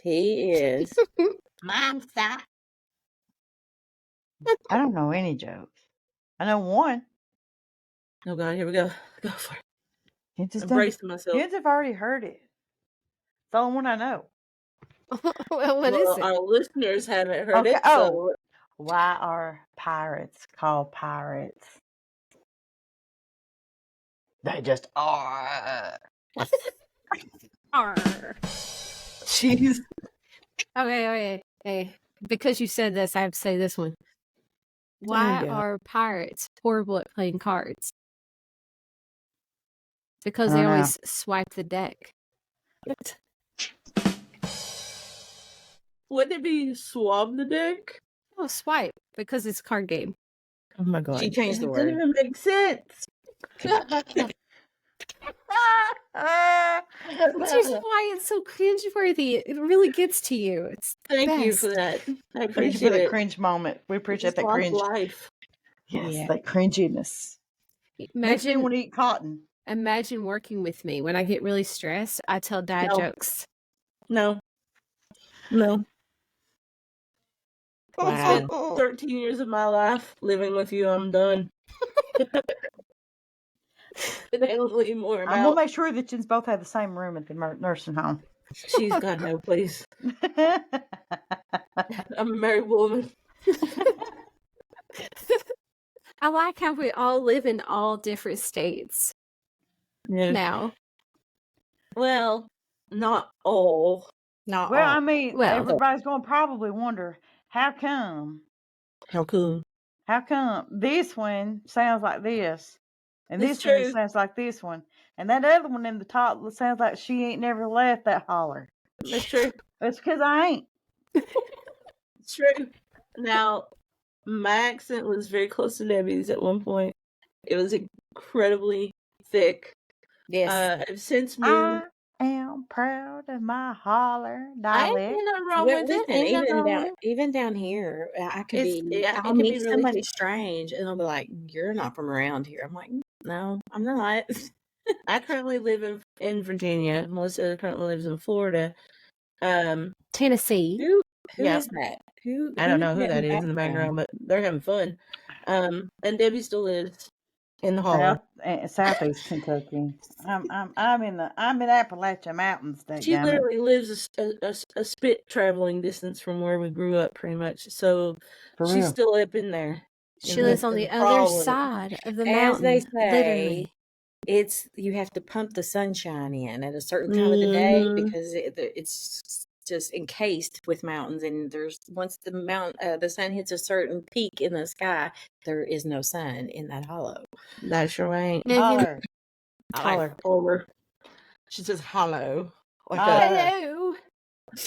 He is. Mom, stop. I don't know any jokes. I know one. Oh God, here we go. Go for it. I'm Embracing myself. Kids have already heard it. It's the only one I know. Well, what is it? Our listeners haven't heard Okay. it, so Why are pirates called pirates? They just are. Arr. jeez. Okay. Hey, because you said this, I have to say this one. Why God. are pirates horrible at playing cards? Because I they don't know. always swipe the deck. Wouldn't it be swab the deck? Oh, swipe, because it's a card game. Oh my God. She changed the It word. doesn't even make sense. Which is why it's so cringeworthy. It really gets to you. It's Thank you best. for that. I Thank you for appreciate that it. cringe moment. We appreciate Just that lost cringe. life. Yes, Yeah. that cringiness. Makes me want to eat cotton. Imagine working with me. When I get really stressed, I tell dad No. jokes. No. I Wow. spent 13 years of my life living with you. I'm done. Leave more I'm going to make sure that you both have the same room at the nursing home. She's got no place. I'm a married woman. I like how we all live in all different states Yeah. now. Well, not all. Not Well, all. I mean, Well- everybody's going to probably wonder, how come this one sounds like this, and It's this one true. sounds like this one, and that other one in the top sounds like she ain't never left that holler. It's true. It's because I ain't. It's true. Now, My accent was very close to Debbie's at one point. It was incredibly thick. Yes. I've since moved. I am proud of my holler I ain't dialect. got nothing wrong Well, with it. listen, Ain't nothing wrong with it. even down here, I'll It can be meet really. somebody strange, and they'll be like, "You're not from around here." I'm like, "No, I'm not." I currently live in Virginia. Melissa currently lives in Florida. Tennessee. Who Yeah. is that? Who? I don't who's know who that is in the background, but they're having fun. And Debbie still lives in the holler. Southeast Kentucky. I'm in Appalachian Mountains. She Dadgummit. literally lives a spit traveling distance from where we grew up, pretty much. So For she's real. still up in there. She lives on the other Crawling. side of the As they mountain. say, Literally. you have to pump the sunshine in at a certain time of the day because it's just encased with mountains, and there's once the sun hits a certain peak in the sky, there is no sun in that hollow. That sure ain't. Holler. Holler. She says hollow. Like Hello.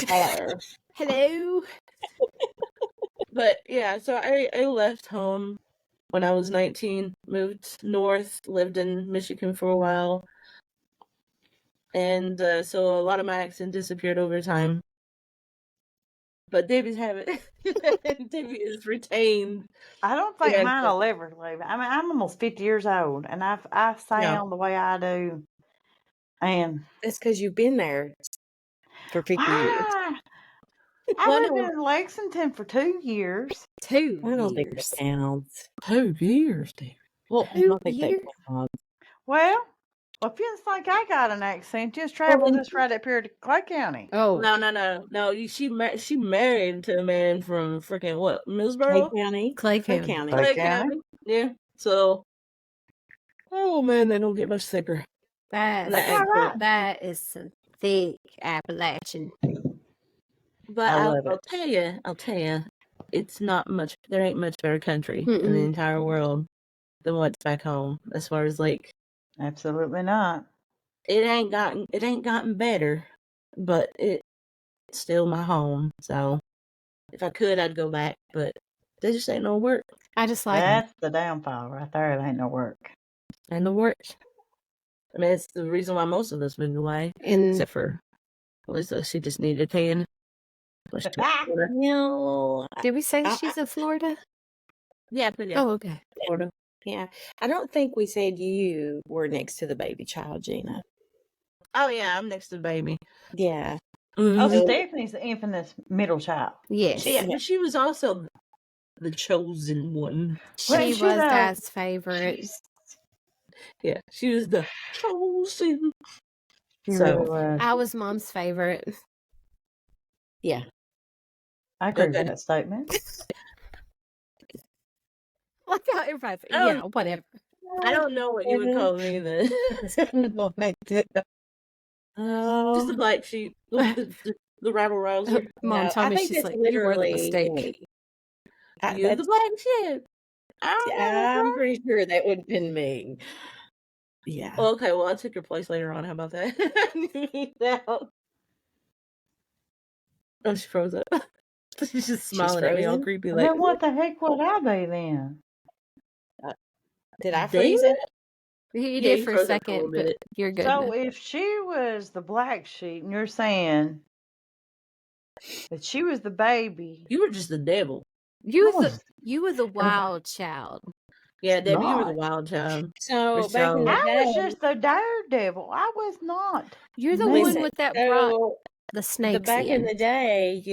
holler. Hello. But yeah, so I left home when I was 19, moved north, lived in Michigan for a while. And so a lot of my accent disappeared over time. But Debbie's habit, Debbie is retained. I don't think Yeah, mine will ever leave. I mean, I'm almost 50 years old, and I sound the way I do. And That's because you've been there for 50 years. why? I lived in Lexington for 2 years. 2 I don't think years. that counts. 2 years, Debbie. Well, I don't think that counts. Well, if you think I got an accent, just travel just right up here to Clay County. Oh. No. She married to a man from freaking what? Clay Millsboro? County. Clay Clay County. County. Clay County. Yeah. So, oh man, they don't get much thicker. That's Right. that is some thick Appalachian. But I love I'll tell you, it's not much. There ain't much better country in the Mm-mm. entire world than what's back home. As far as like, Absolutely not. it ain't gotten better, but it's still my home. So, if I could, I'd go back. But there just ain't no work. I just like That's the downfall right there. It ain't no work. And the work. I mean, it's the reason why most of us moved away, and except for Melissa. She just needed a tan. No. did we say she's in Florida? Yeah. Oh, okay. Florida. Yeah. I don't think we said you were next to the baby child, Gina. Oh yeah, I'm next to the baby. Yeah. Oh, Mhm. Stephanie's the infamous middle child. Yes. Yeah, but she was also the chosen one. She was Dad's favorite. Yeah, she was the chosen. She So really was. I was Mom's favorite. Yeah. I agree Okay. with that statement. Like how everybody's Oh. yeah, whatever. I don't know what you would call me then. Oh. Just the black sheep, the rabble rouser. Mom No, told I me think she's that's like, you were the literally mistake. me. You're the black sheep. I'm pretty sure that would have been me. Yeah. Well, okay, well, I took your place later on. How about that? Now. Oh, she froze up. She's just smiling at me all frozen? creepy like, Then what the heck would I be then? Did I freeze Damn. it? You Yeah, did you for a froze up for a second, little but bit. you're good. So now. if she was the black sheep and you're saying that she was the baby, You were just the devil. You I were the wild child. Yeah, Debbie, you were the not. wild child. So back in the I day, was just the daredevil. I was not. You're the me. one with that brought so the snakes back in in. the day,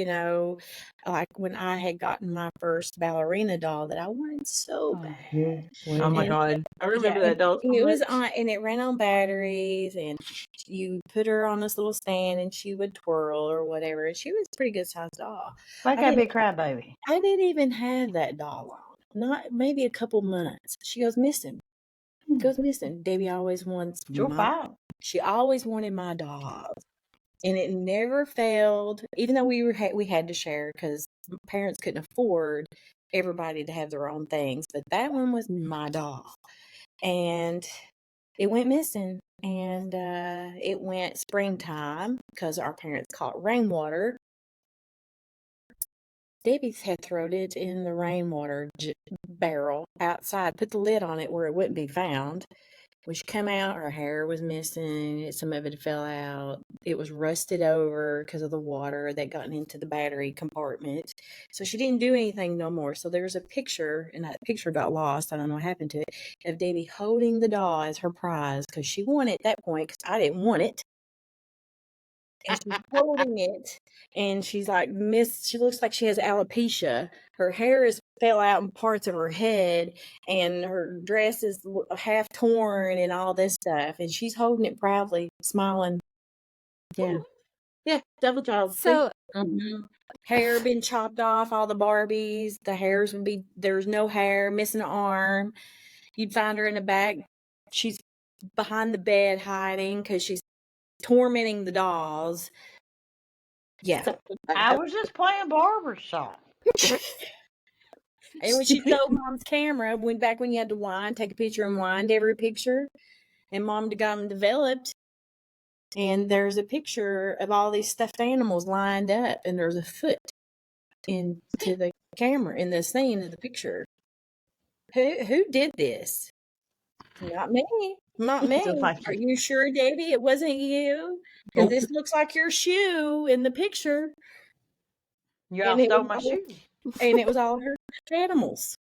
like when I had gotten my first ballerina doll that I wanted so bad. Oh my And- God. I remember Yeah, that doll. and so it was much. on, and it ran on batteries, and you put her on this little stand, and she would twirl or whatever. And she was a pretty good sized doll. Like I a big crybaby. I didn't even have that doll long, not maybe a couple months. She goes missing. Goes missing. Debbie always wants Your fault. She always wanted my dolls, and it never failed. Even though we had to share because parents couldn't afford everybody to have their own things, but that one was my doll, and it went missing. And it went springtime because our parents caught rainwater. Debbie's had thrown it in the rainwater barrel outside, put the lid on it where it wouldn't be found. When she come out, her hair was missing. Some of it fell out. It was rusted over because of the water that gotten into the battery compartment. So she didn't do anything no more. So there's a picture, and that picture got lost. I don't know what happened to it, of Debbie holding the doll as her prize because she won it at that point because I didn't want it. And she's holding it, and she's like, she looks like she has alopecia. Her hair is fell out in parts of her head, and her dress is half torn and all this stuff. And she's holding it proudly, smiling. Yeah. Yeah, devil child. So Hair been chopped off, all the Barbies. The hairs would be, there's no hair, missing an arm. You'd find her in the back. She's behind the bed hiding because she's tormenting the dolls. Yeah. I was just playing barbershop. And when she stole Mom's camera, went back when you had to wind, take a picture and wind every picture, and Mom got them developed. And there's a picture of all these stuffed animals lined up, and there's a foot into the camera in the scene of the picture. Who did this? Not me. Not me. Are you sure, Davy, it wasn't you? Because this looks like your shoe in the picture. Y'all stole my shoe. And it was all her animals.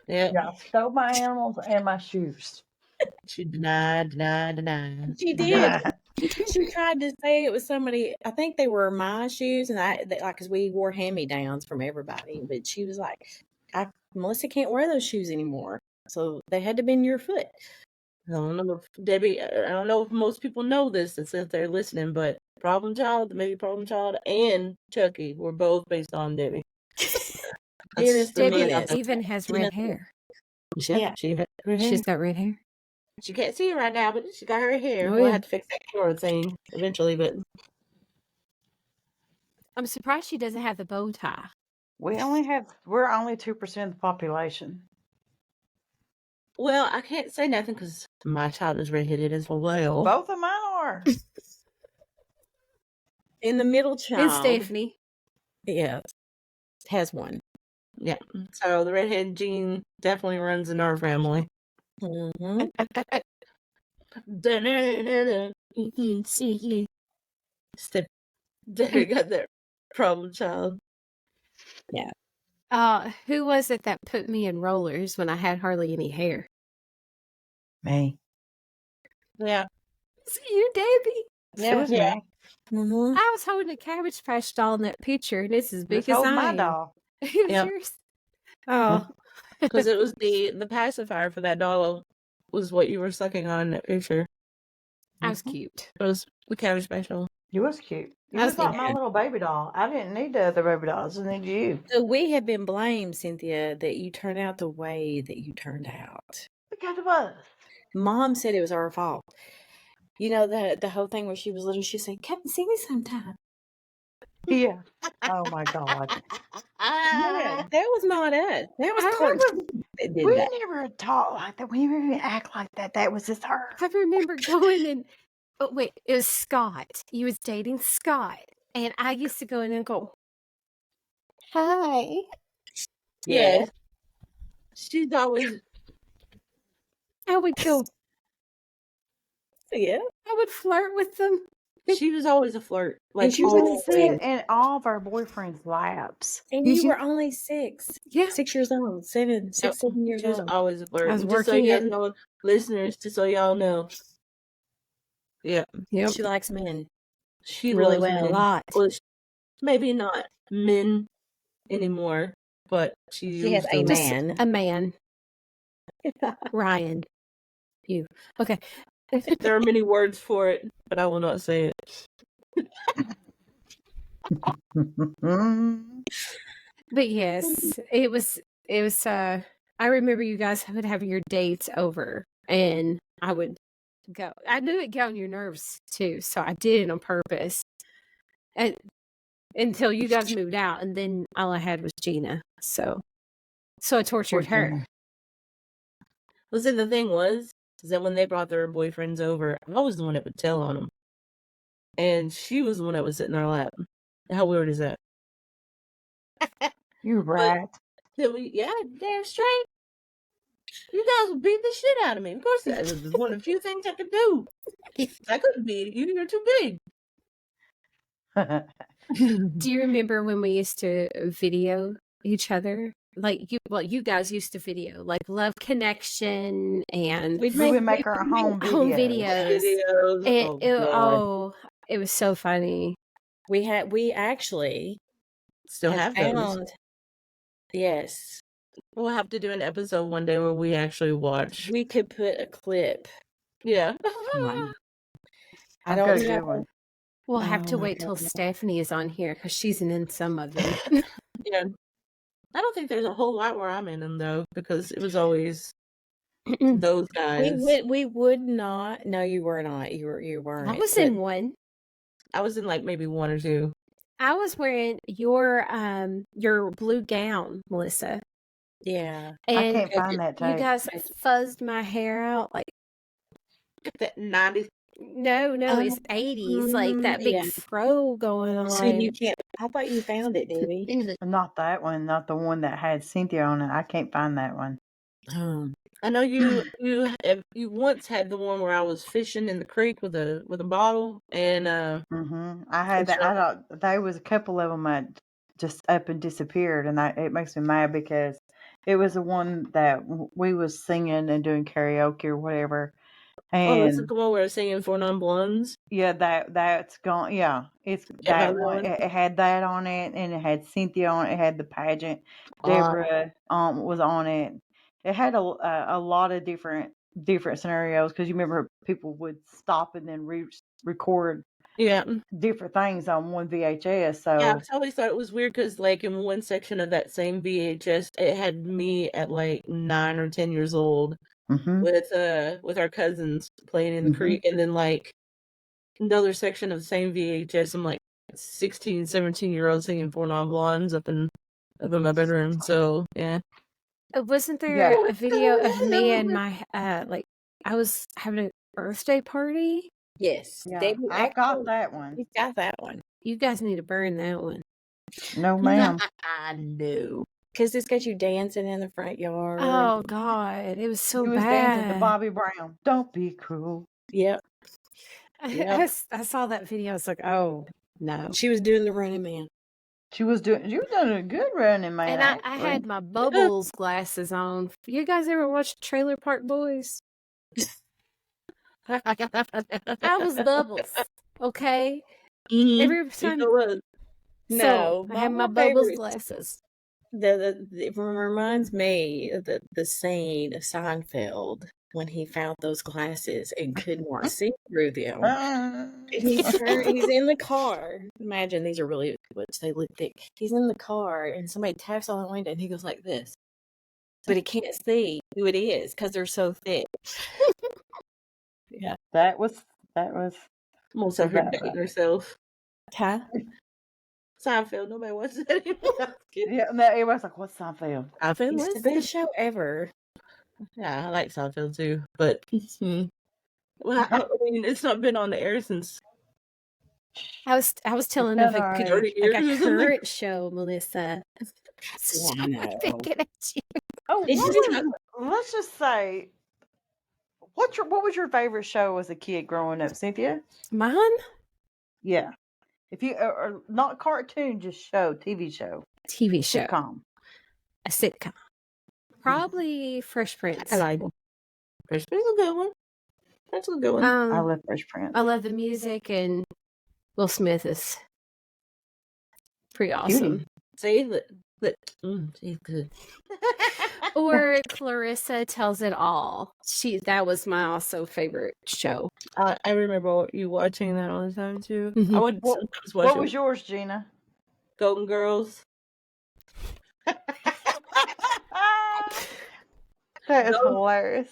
Yeah. Y'all stole my animals and my shoes. She denied. She did. She tried to say it was somebody. I think they were my shoes, and because we wore hand-me-downs from everybody. But she was like, Melissa can't wear those shoes anymore, so they had to bend your foot. I don't know if Debbie. I don't know if most people know this since they're listening, but Problem Child and Chucky were both based on Debbie. Debbie even has red hair. Yeah, she had red hair. She's got red hair. She can't see it right now, but she got her hair. Oh, We'll yeah. have to fix that camera thing eventually, but I'm surprised she doesn't have the bow tie. We're only 2% of the population. well, I can't say nothing because my child is redheaded as well. Both of mine are. In the middle child, And Stephanie. yeah, has one. Yeah, so the redhead gene definitely runs in our family. Mm-hmm. Debbie got that Problem Child. Yeah. Who was it that put me in rollers when I had hardly any hair? Me. Yeah. Is it you, Debbie? It was me. Mm-hmm. I was holding a Cabbage Patch doll in that picture, and it's as big Just as hold I my am. doll. It was Yep. yours? Oh. Because it was the pacifier for that doll was what you were sucking on in that picture. I was cute. It was the Cabbage Special. You was cute. You I was was like my little baby doll. I didn't need the other baby dolls. I need you. So we have been blamed, Cynthia, that you turned out the way that you turned out. Because it was. Mom said it was our fault. You know, the whole thing where she was little, she said, "Come and see me sometime." Yeah. Oh my God. Yeah, that was not us. That was I Clark remember- that did We that. never talk like that. We never even act like that. That was just her. I remember going and, oh, wait, it was Scott. You was dating Scott. And I used to go in and go, hi. Yes. She's always, I would go, Yeah. I would flirt with them. she was always a flirt. Like, she was always. Sit in all of our boyfriends' laps. And you were only 6. Yeah. 6 years old. 7 years She was old. always a flirt. I was And just so working you guys at- know, listeners, just so y'all know. Yeah. Yep. She likes men. She Really loves well. men. A lot. Well, maybe not men anymore, but she She has used a to. man. A man. Ryan. You. Okay. There are many words for it, but I will not say it. But yes, it was, I remember you guys would have your dates over and I would go. I knew it got on your nerves too, so I did it on purpose. And until you guys moved out, and then all I had was Gina. So I tortured her. Well, see, the thing was, is that when they brought their boyfriends over, I was the one that would tell on them. And she was the one that would sit in our lap. How weird is that? You rat. Till we, yeah, damn straight. You guys would beat the shit out of me. Of course, that was one of the few things I could do. I couldn't beat you. You're too big. Do you remember when we used to video each other? Like you guys used to video like Love Connection and We'd We would make make our home home videos. videos. Videos. It was so funny. we actually Still have those. found. Yes, We'll have to do an episode one day where we actually watch. we could put a clip. Yeah. I I've got a don't good know. one. We'll have to Oh, wait till Stephanie is on here because she's in some of them. Yeah. I don't think there's a whole lot where I'm in them though, because it was always those guys. We would not. No, you were not. You weren't. I was but- in one. I was in like maybe one or two. I was wearing your blue gown, Melissa. Yeah. And I can't find that you tape. guys fuzzed my hair out like That 90s. no, it's 80s, like that big yeah. fro going on. So you can't. I thought you found it, Debbie. Not that one. Not the one that had Cynthia on it. I can't find that one. I know you once had the one where I was fishing in the creek with a bottle, and I had that. I thought there was a couple of them that just up and disappeared, and it makes me mad because it was the one that we was singing and doing karaoke or whatever. oh, this is And the one where I was singing for non-blondes. yeah, that's gone. Yeah, it's Yeah, that one. It had that on it, and it had Cynthia on it. It had the pageant. Ah. Deborah was on it. It had a lot of different scenarios because you remember people would stop and then record Yeah. different things on one VHS. So Yeah, I always thought it was weird because, like, in one section of that same VHS, it had me at like 9 or 10 years old with our cousins playing in the creek, and then like another section of the same VHS, I'm like 16, 17-year-old singing for non-blondes up in my bedroom. So yeah, Wasn't there a video of me and my like I was having a birthday party? Yes. yeah, Debbie I got actually- that one. You got that one. You guys need to burn that one. No, ma'am. I know. Because it's got you dancing in the front yard. Oh God, it was so He was dancing to bad. Bobby Brown. Don't be cruel. Yep. Yep. I saw that video. I was like, oh no. She was doing the Running Man. She was doing a good running, man. And I actually. had my bubbles glasses on. You guys ever watch Trailer Park Boys? I was bubbles. Okay. Every time. No, I had my my bubbles favorite- glasses. It reminds me of the scene of Seinfeld when he found those glasses and could not see through them. He's in the car. Imagine these are really they look thick. He's in the car and somebody taps on the window and he goes like this, but he can't see who it is because they're so thick. Yeah. That was Almost over dating herself. Huh? Seinfeld, nobody watches that anymore. I'm kidding. yeah. No, everybody's like, "What's Seinfeld?" Seinfeld It's the was best show ever. Yeah, I like Seinfeld too, but well, I mean, it's not been on the air since I was telling of Alright. a 30 years or something. current show, Melissa. Yeah, I know. Picking at you. Oh, Did what you was- let's just say, what was your favorite show as a kid growing up, Cynthia? Mine? Yeah, if you or not cartoon, just TV show, TV show. sitcom. A sitcom. Probably Fresh Prince. I like them. Fresh Prince is a good one. That's a good one. I love Fresh Prince. I love the music, and Will Smith is pretty awesome. See she's good. Or Clarissa Tells It All. That was my also favorite show. I remember you watching that all the time too. Mhm. I would What- sometimes watch What it. was yours, Gina? Golden Girls. That is No. hilarious.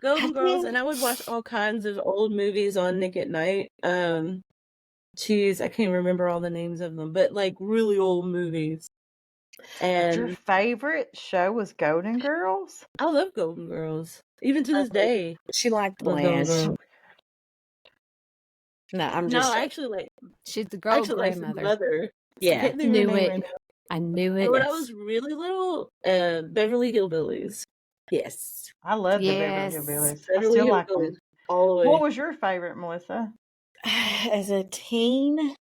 Golden Girls, and I would watch all kinds of old movies on Nick at Night. Geez, I can't remember all the names of them, but like really old movies. Your And favorite show was Golden Girls? I love Golden Girls, even to this day. She liked I love Golden Blanche. Girls. No, I'm No, just I actually like. She's the I girl actually like the grandmother. mother. I yeah. can't think of her Knew name it. right I knew it. And when I was really little, Beverly Hillbillies. Yes. I love the Yes. Beverly Hillbillies. I Beverly still like Hillbillies. them. All the way. What was your favorite, Melissa? As a teen,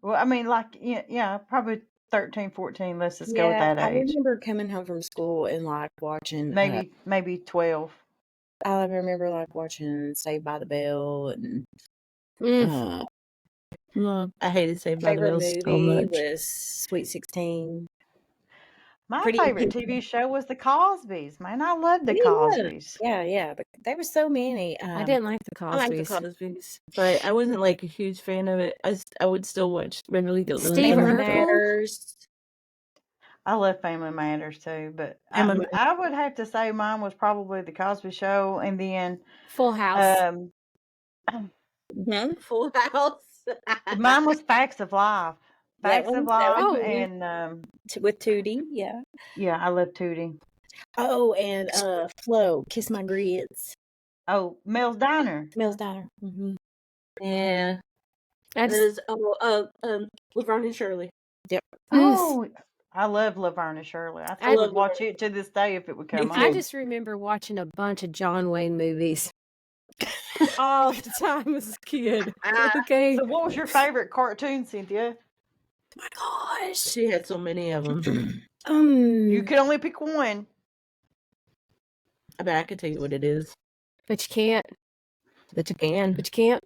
Well, I mean, like, yeah, probably 13, 14. Let's just go with yeah, that I age. remember coming home from school and like watching. Maybe 12. I remember like watching Saved by the Bell, and Mm. I hated Saved by the favorite Bell so movie much. was Sweet 16. My favorite TV show was The Cosbys. Man, I loved The Cosbys. Yeah, but there were so many. I didn't like the I like the Cosbys. Cosbys, but I wasn't like a huge fan of it. I would still watch Beverly Hillbillies. Steve Family Urkel? Matters. I love Family Matters too, but Family I would have to say mine was probably The Cosby Show, and then Full House. Full House. mine was Facts of Life. Facts of Life, Oh, and With Tootie, yeah. yeah, I love Tootie. Oh, and Flo, Kiss My Grits. Oh, Mel's Diner. Mel's Diner. Mm-hmm. Yeah. I just, Laverne and Shirley. Oh, I love Laverne and Shirley. I still would love watch it to this day if it would come I on. just remember watching a bunch of John Wayne movies all the time as a kid. Okay. So, what was your favorite cartoon, Cynthia? My gosh. She had so many of them. You could only pick one. I bet I could tell you what it is. But you can't. But you can. But you can't.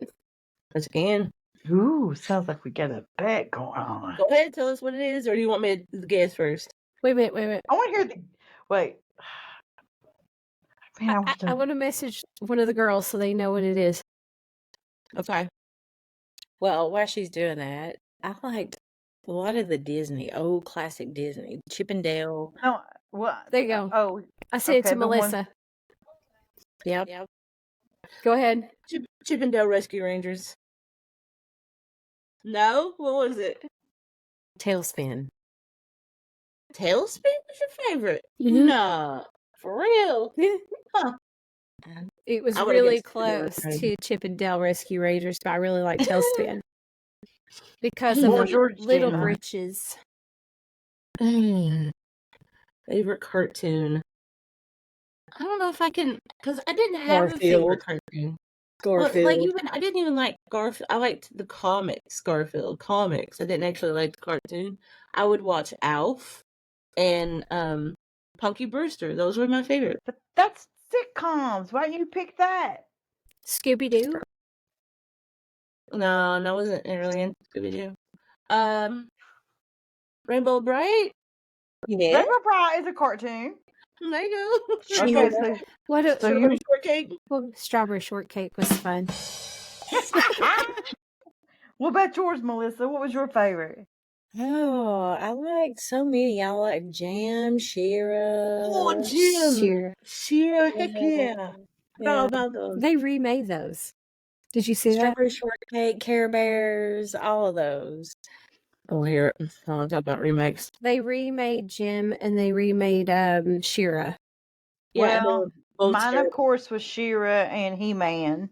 But you can. Ooh, sounds like we got a bet going on. Go ahead, tell us what it is, or do you want me to guess first? Wait a minute. I want to hear the. Wait. Man, I want to message one of the girls so they know what it is. Okay. Well, while she's doing that, I liked a lot of the Disney, old classic Disney. Chip and Dale. No, well, There you go. Oh, I said it okay, to the one- Melissa. Yep. Go ahead. Chip and Dale Rescue Rangers. No? What was it? Tailspin. Tailspin was your favorite? Mhm. No. For real? Huh. It was I would've really guessed Chip and Dale close Rescue. to Chip and Dale Rescue Rangers, but I really like Tailspin because What of was yours, Little Gina? Britches. Favorite cartoon? I don't know if I can, because I didn't have a favorite cartoon. Well, I didn't even like Garfield. I liked the comics, Garfield comics. I didn't actually like the cartoon. I would watch Alf and Punky Brewster. Those were my favorite. But that's sitcoms. Why didn't you pick that? Scooby Doo. No, I wasn't really into Scooby Doo. Rainbow Bright. Yeah. Rainbow Bright is a cartoon. There you go. Okay, so What? So Strawberry you- shortcake. Well, Strawberry Shortcake was fun. what about yours, Melissa? What was your favorite? Oh, I liked so many. I liked Jam, Shira. Oh, Jim. Sure. Heck yeah. Forgot about those. They remade those. Did you see that? Strawberry Shortcake, Care Bears, all of those. Oh, here. I'll talk about remakes. They remade Jim and they remade Shira. Yeah, Well, both mine, terrible. of course, was She-Ra and He-Man.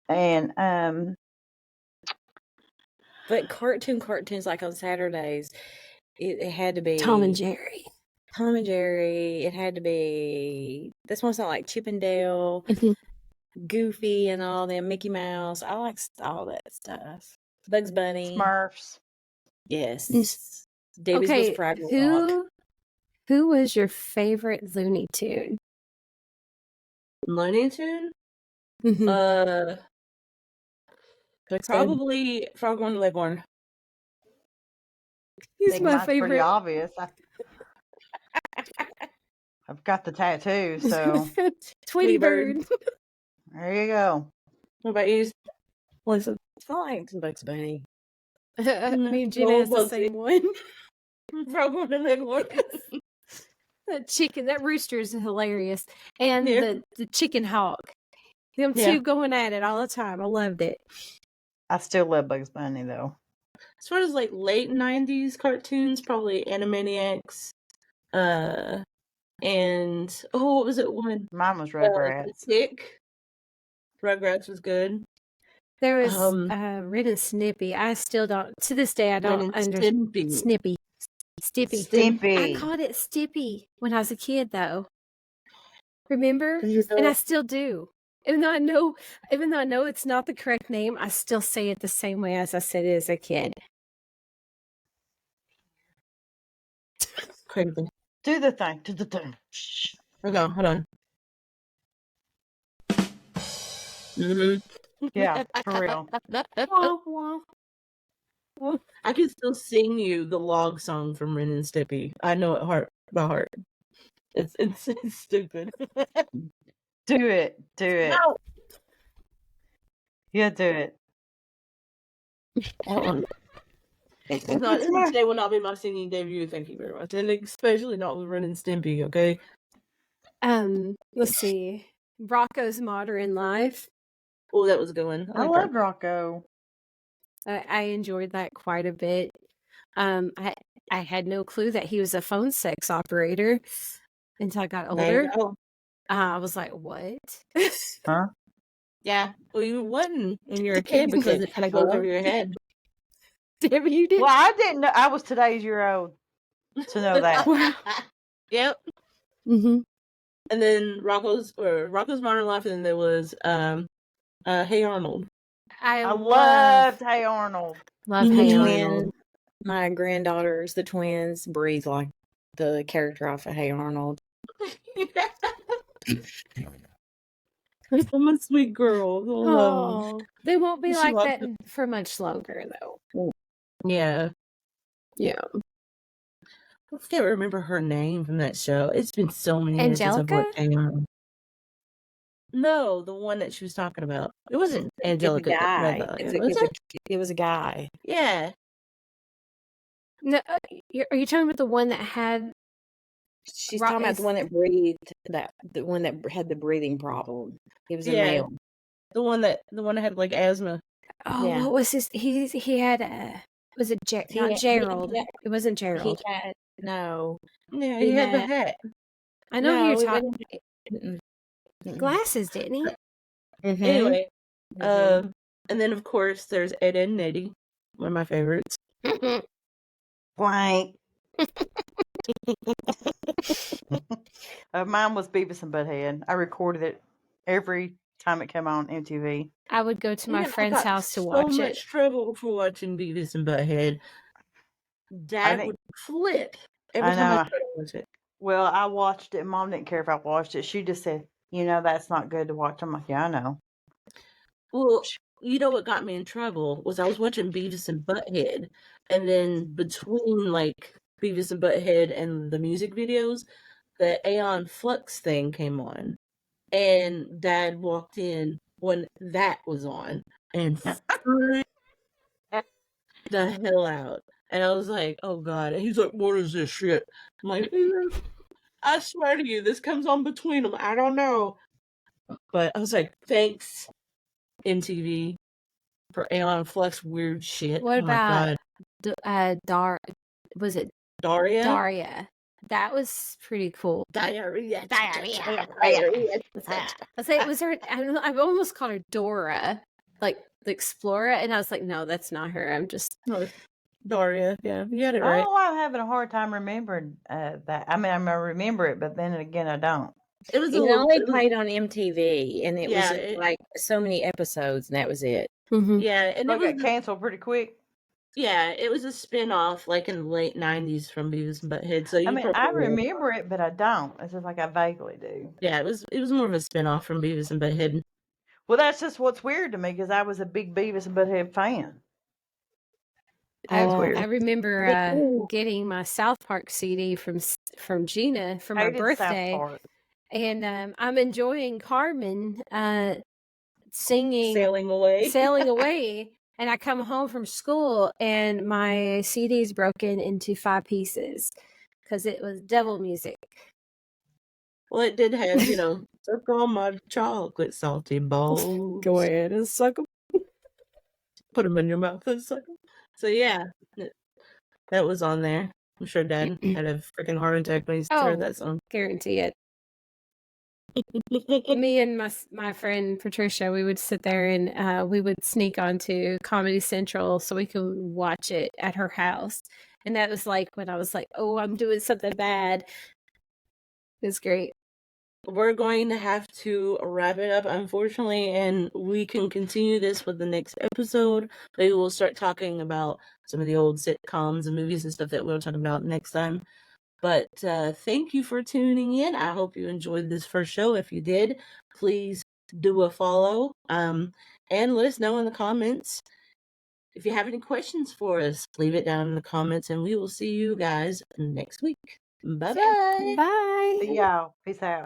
And But cartoons like on Saturdays, it had to be Tom and Jerry. Tom and Jerry. It had to be this one's not like Chip and Dale, Goofy, and all them. Mickey Mouse. I like all that stuff. Bugs Bunny. Smurfs. Yes. Mm. Debbie's Okay, was Fraggle Rock. who was your favorite Looney Tune? Looney Tune? Mhm. Probably Foghorn Leghorn. He's think my mine's pretty favorite. obvious. I've got the tattoo, so Tweety Bird. Bird. there you go. What about you? Listen, I like Bugs Bunny. me and Gina Oh, has the Bugsy. same one. Foghorn Leghorn. That chicken, that rooster is hilarious. And Yeah. the chicken hawk. Them Yeah. two going at it all the time. I loved it. I still love Bugs Bunny though. As far as like late 90s cartoons, probably Animaniacs. And what was it one? Mine was Rugrats. Tick. Rugrats was good. There was Ren and Snippy. I still don't, to this day, I Ren don't and understand. Stimpy. Snippy. Stippy. Stimpy. I called it Stippy when I was a kid, though. Remember? You know And I what? still do. Even though I know it's not the correct name, I still say it the same way as I said it as a kid. Crazy. Do the thing. Do the thing. Shh. Hold on. Yeah, for real. I can still sing you the log song from Ren and Stimpy. I know it by heart. It's stupid. Do it. Do it. No. Yeah, do it. Today will not be my singing debut. Thank you very much, and especially not with Ren and Stimpy. Okay. Let's see. Rocco's Modern Life. Oh, that was a good one. I love Rocco. I enjoyed that quite a bit. I had no clue that he was a phone sex operator until I got older. I was like, what? Huh? Yeah. Well, you wouldn't when you're a kid because it kind of goes over your head. Damn, you did. Well, I didn't know. I was today's year old to know that. Yep. Mm-hmm. And then Rocco's Modern Life, and then there was Hey Arnold. I loved Hey Arnold. Love Hey Arnold. Twins. My granddaughters, the twins, breathe like the character off of Hey Arnold. I'm a sweet girl. Oh, they won't be She like loves that for much longer, though. Yeah. Yeah. I can't remember her name from that show. It's been so many years since I've watched Hey Arnold. No, the one that she was talking about. It wasn't Angelica. It's a guy. Was it was a guy. Yeah. No, are you talking about the one that had? She's talking about the one that breathed. The one that had the breathing problem. He was a male. The one that had like asthma. Oh, Yeah. what was his? He had was it not Gerald? It wasn't Gerald. He had no. Yeah, he had the hat. I know who you're talking. Mm-mm. Glasses, didn't he? Mm-hmm. Anyway, and then of course there's Ed, Edd n Eddy, one of my favorites. Blank. Mine was Beavis and Butthead. I recorded it every time it came on MTV. I would go to my friend's house to watch so it. much trouble for watching Beavis and Butthead. Dad would flip every time I tried to watch it. Well, I watched it. Mom didn't care if I watched it. She just said, that's not good to watch. I'm like, yeah, I know. Well, you know what got me in trouble was I was watching Beavis and Butthead, and then between like Beavis and Butthead and the music videos, the Aeon Flux thing came on, and Dad walked in when that was on and freaked the hell out. And I was like, oh God. And he's like, what is this shit? I'm like, I swear to you, this comes on between them. I don't know. But I was like, thanks, MTV, for Aeon Flux weird shit. What about God. was it Daria? Daria. That was pretty cool. Diarrhea. I say, was her? I've almost called her Dora, like the Explorer, and I was like, no, that's not her. I'm just Daria. Yeah, you got it right. Oh, I'm having a hard time remembering that. I mean, I remember it, but then again, I don't. It only played on MTV, and it was like so many episodes, and that was it. Mm-hmm. Yeah, and it got canceled pretty quick. Yeah, it was a spin-off like in the late 90s from Beavis and Butthead. So I remember it, but I don't. It's just like I vaguely do. Yeah, it was more of a spin-off from Beavis and Butthead. Well, that's just what's weird to me because I was a big Beavis and Butthead fan. That's weird. I remember getting my South Park CD from Gina for my birthday, and I'm enjoying Carmen singing "Sailing Away." And I come home from school and my CD is broken into 5 pieces because it was devil music. Well, it did have, suck on my chocolate salty balls. Go ahead and suck them. Put them in your mouth and suck them. So yeah, that was on there. I'm sure Dad had a freaking heart attack when he heard that song. Guarantee it. Me and my friend Patricia, we would sit there and we would sneak onto Comedy Central so we could watch it at her house. And that was like when I was like, oh, I'm doing something bad. It was great. We're going to have to wrap it up, unfortunately, and we can continue this with the next episode. Maybe we'll start talking about some of the old sitcoms and movies and stuff that we'll talk about next time. But thank you for tuning in. I hope you enjoyed this first show. If you did, please do a follow and let us know in the comments. If you have any questions for us, leave it down in the comments, and we will see you guys next week. Bye-bye. Bye. See y'all. Peace out.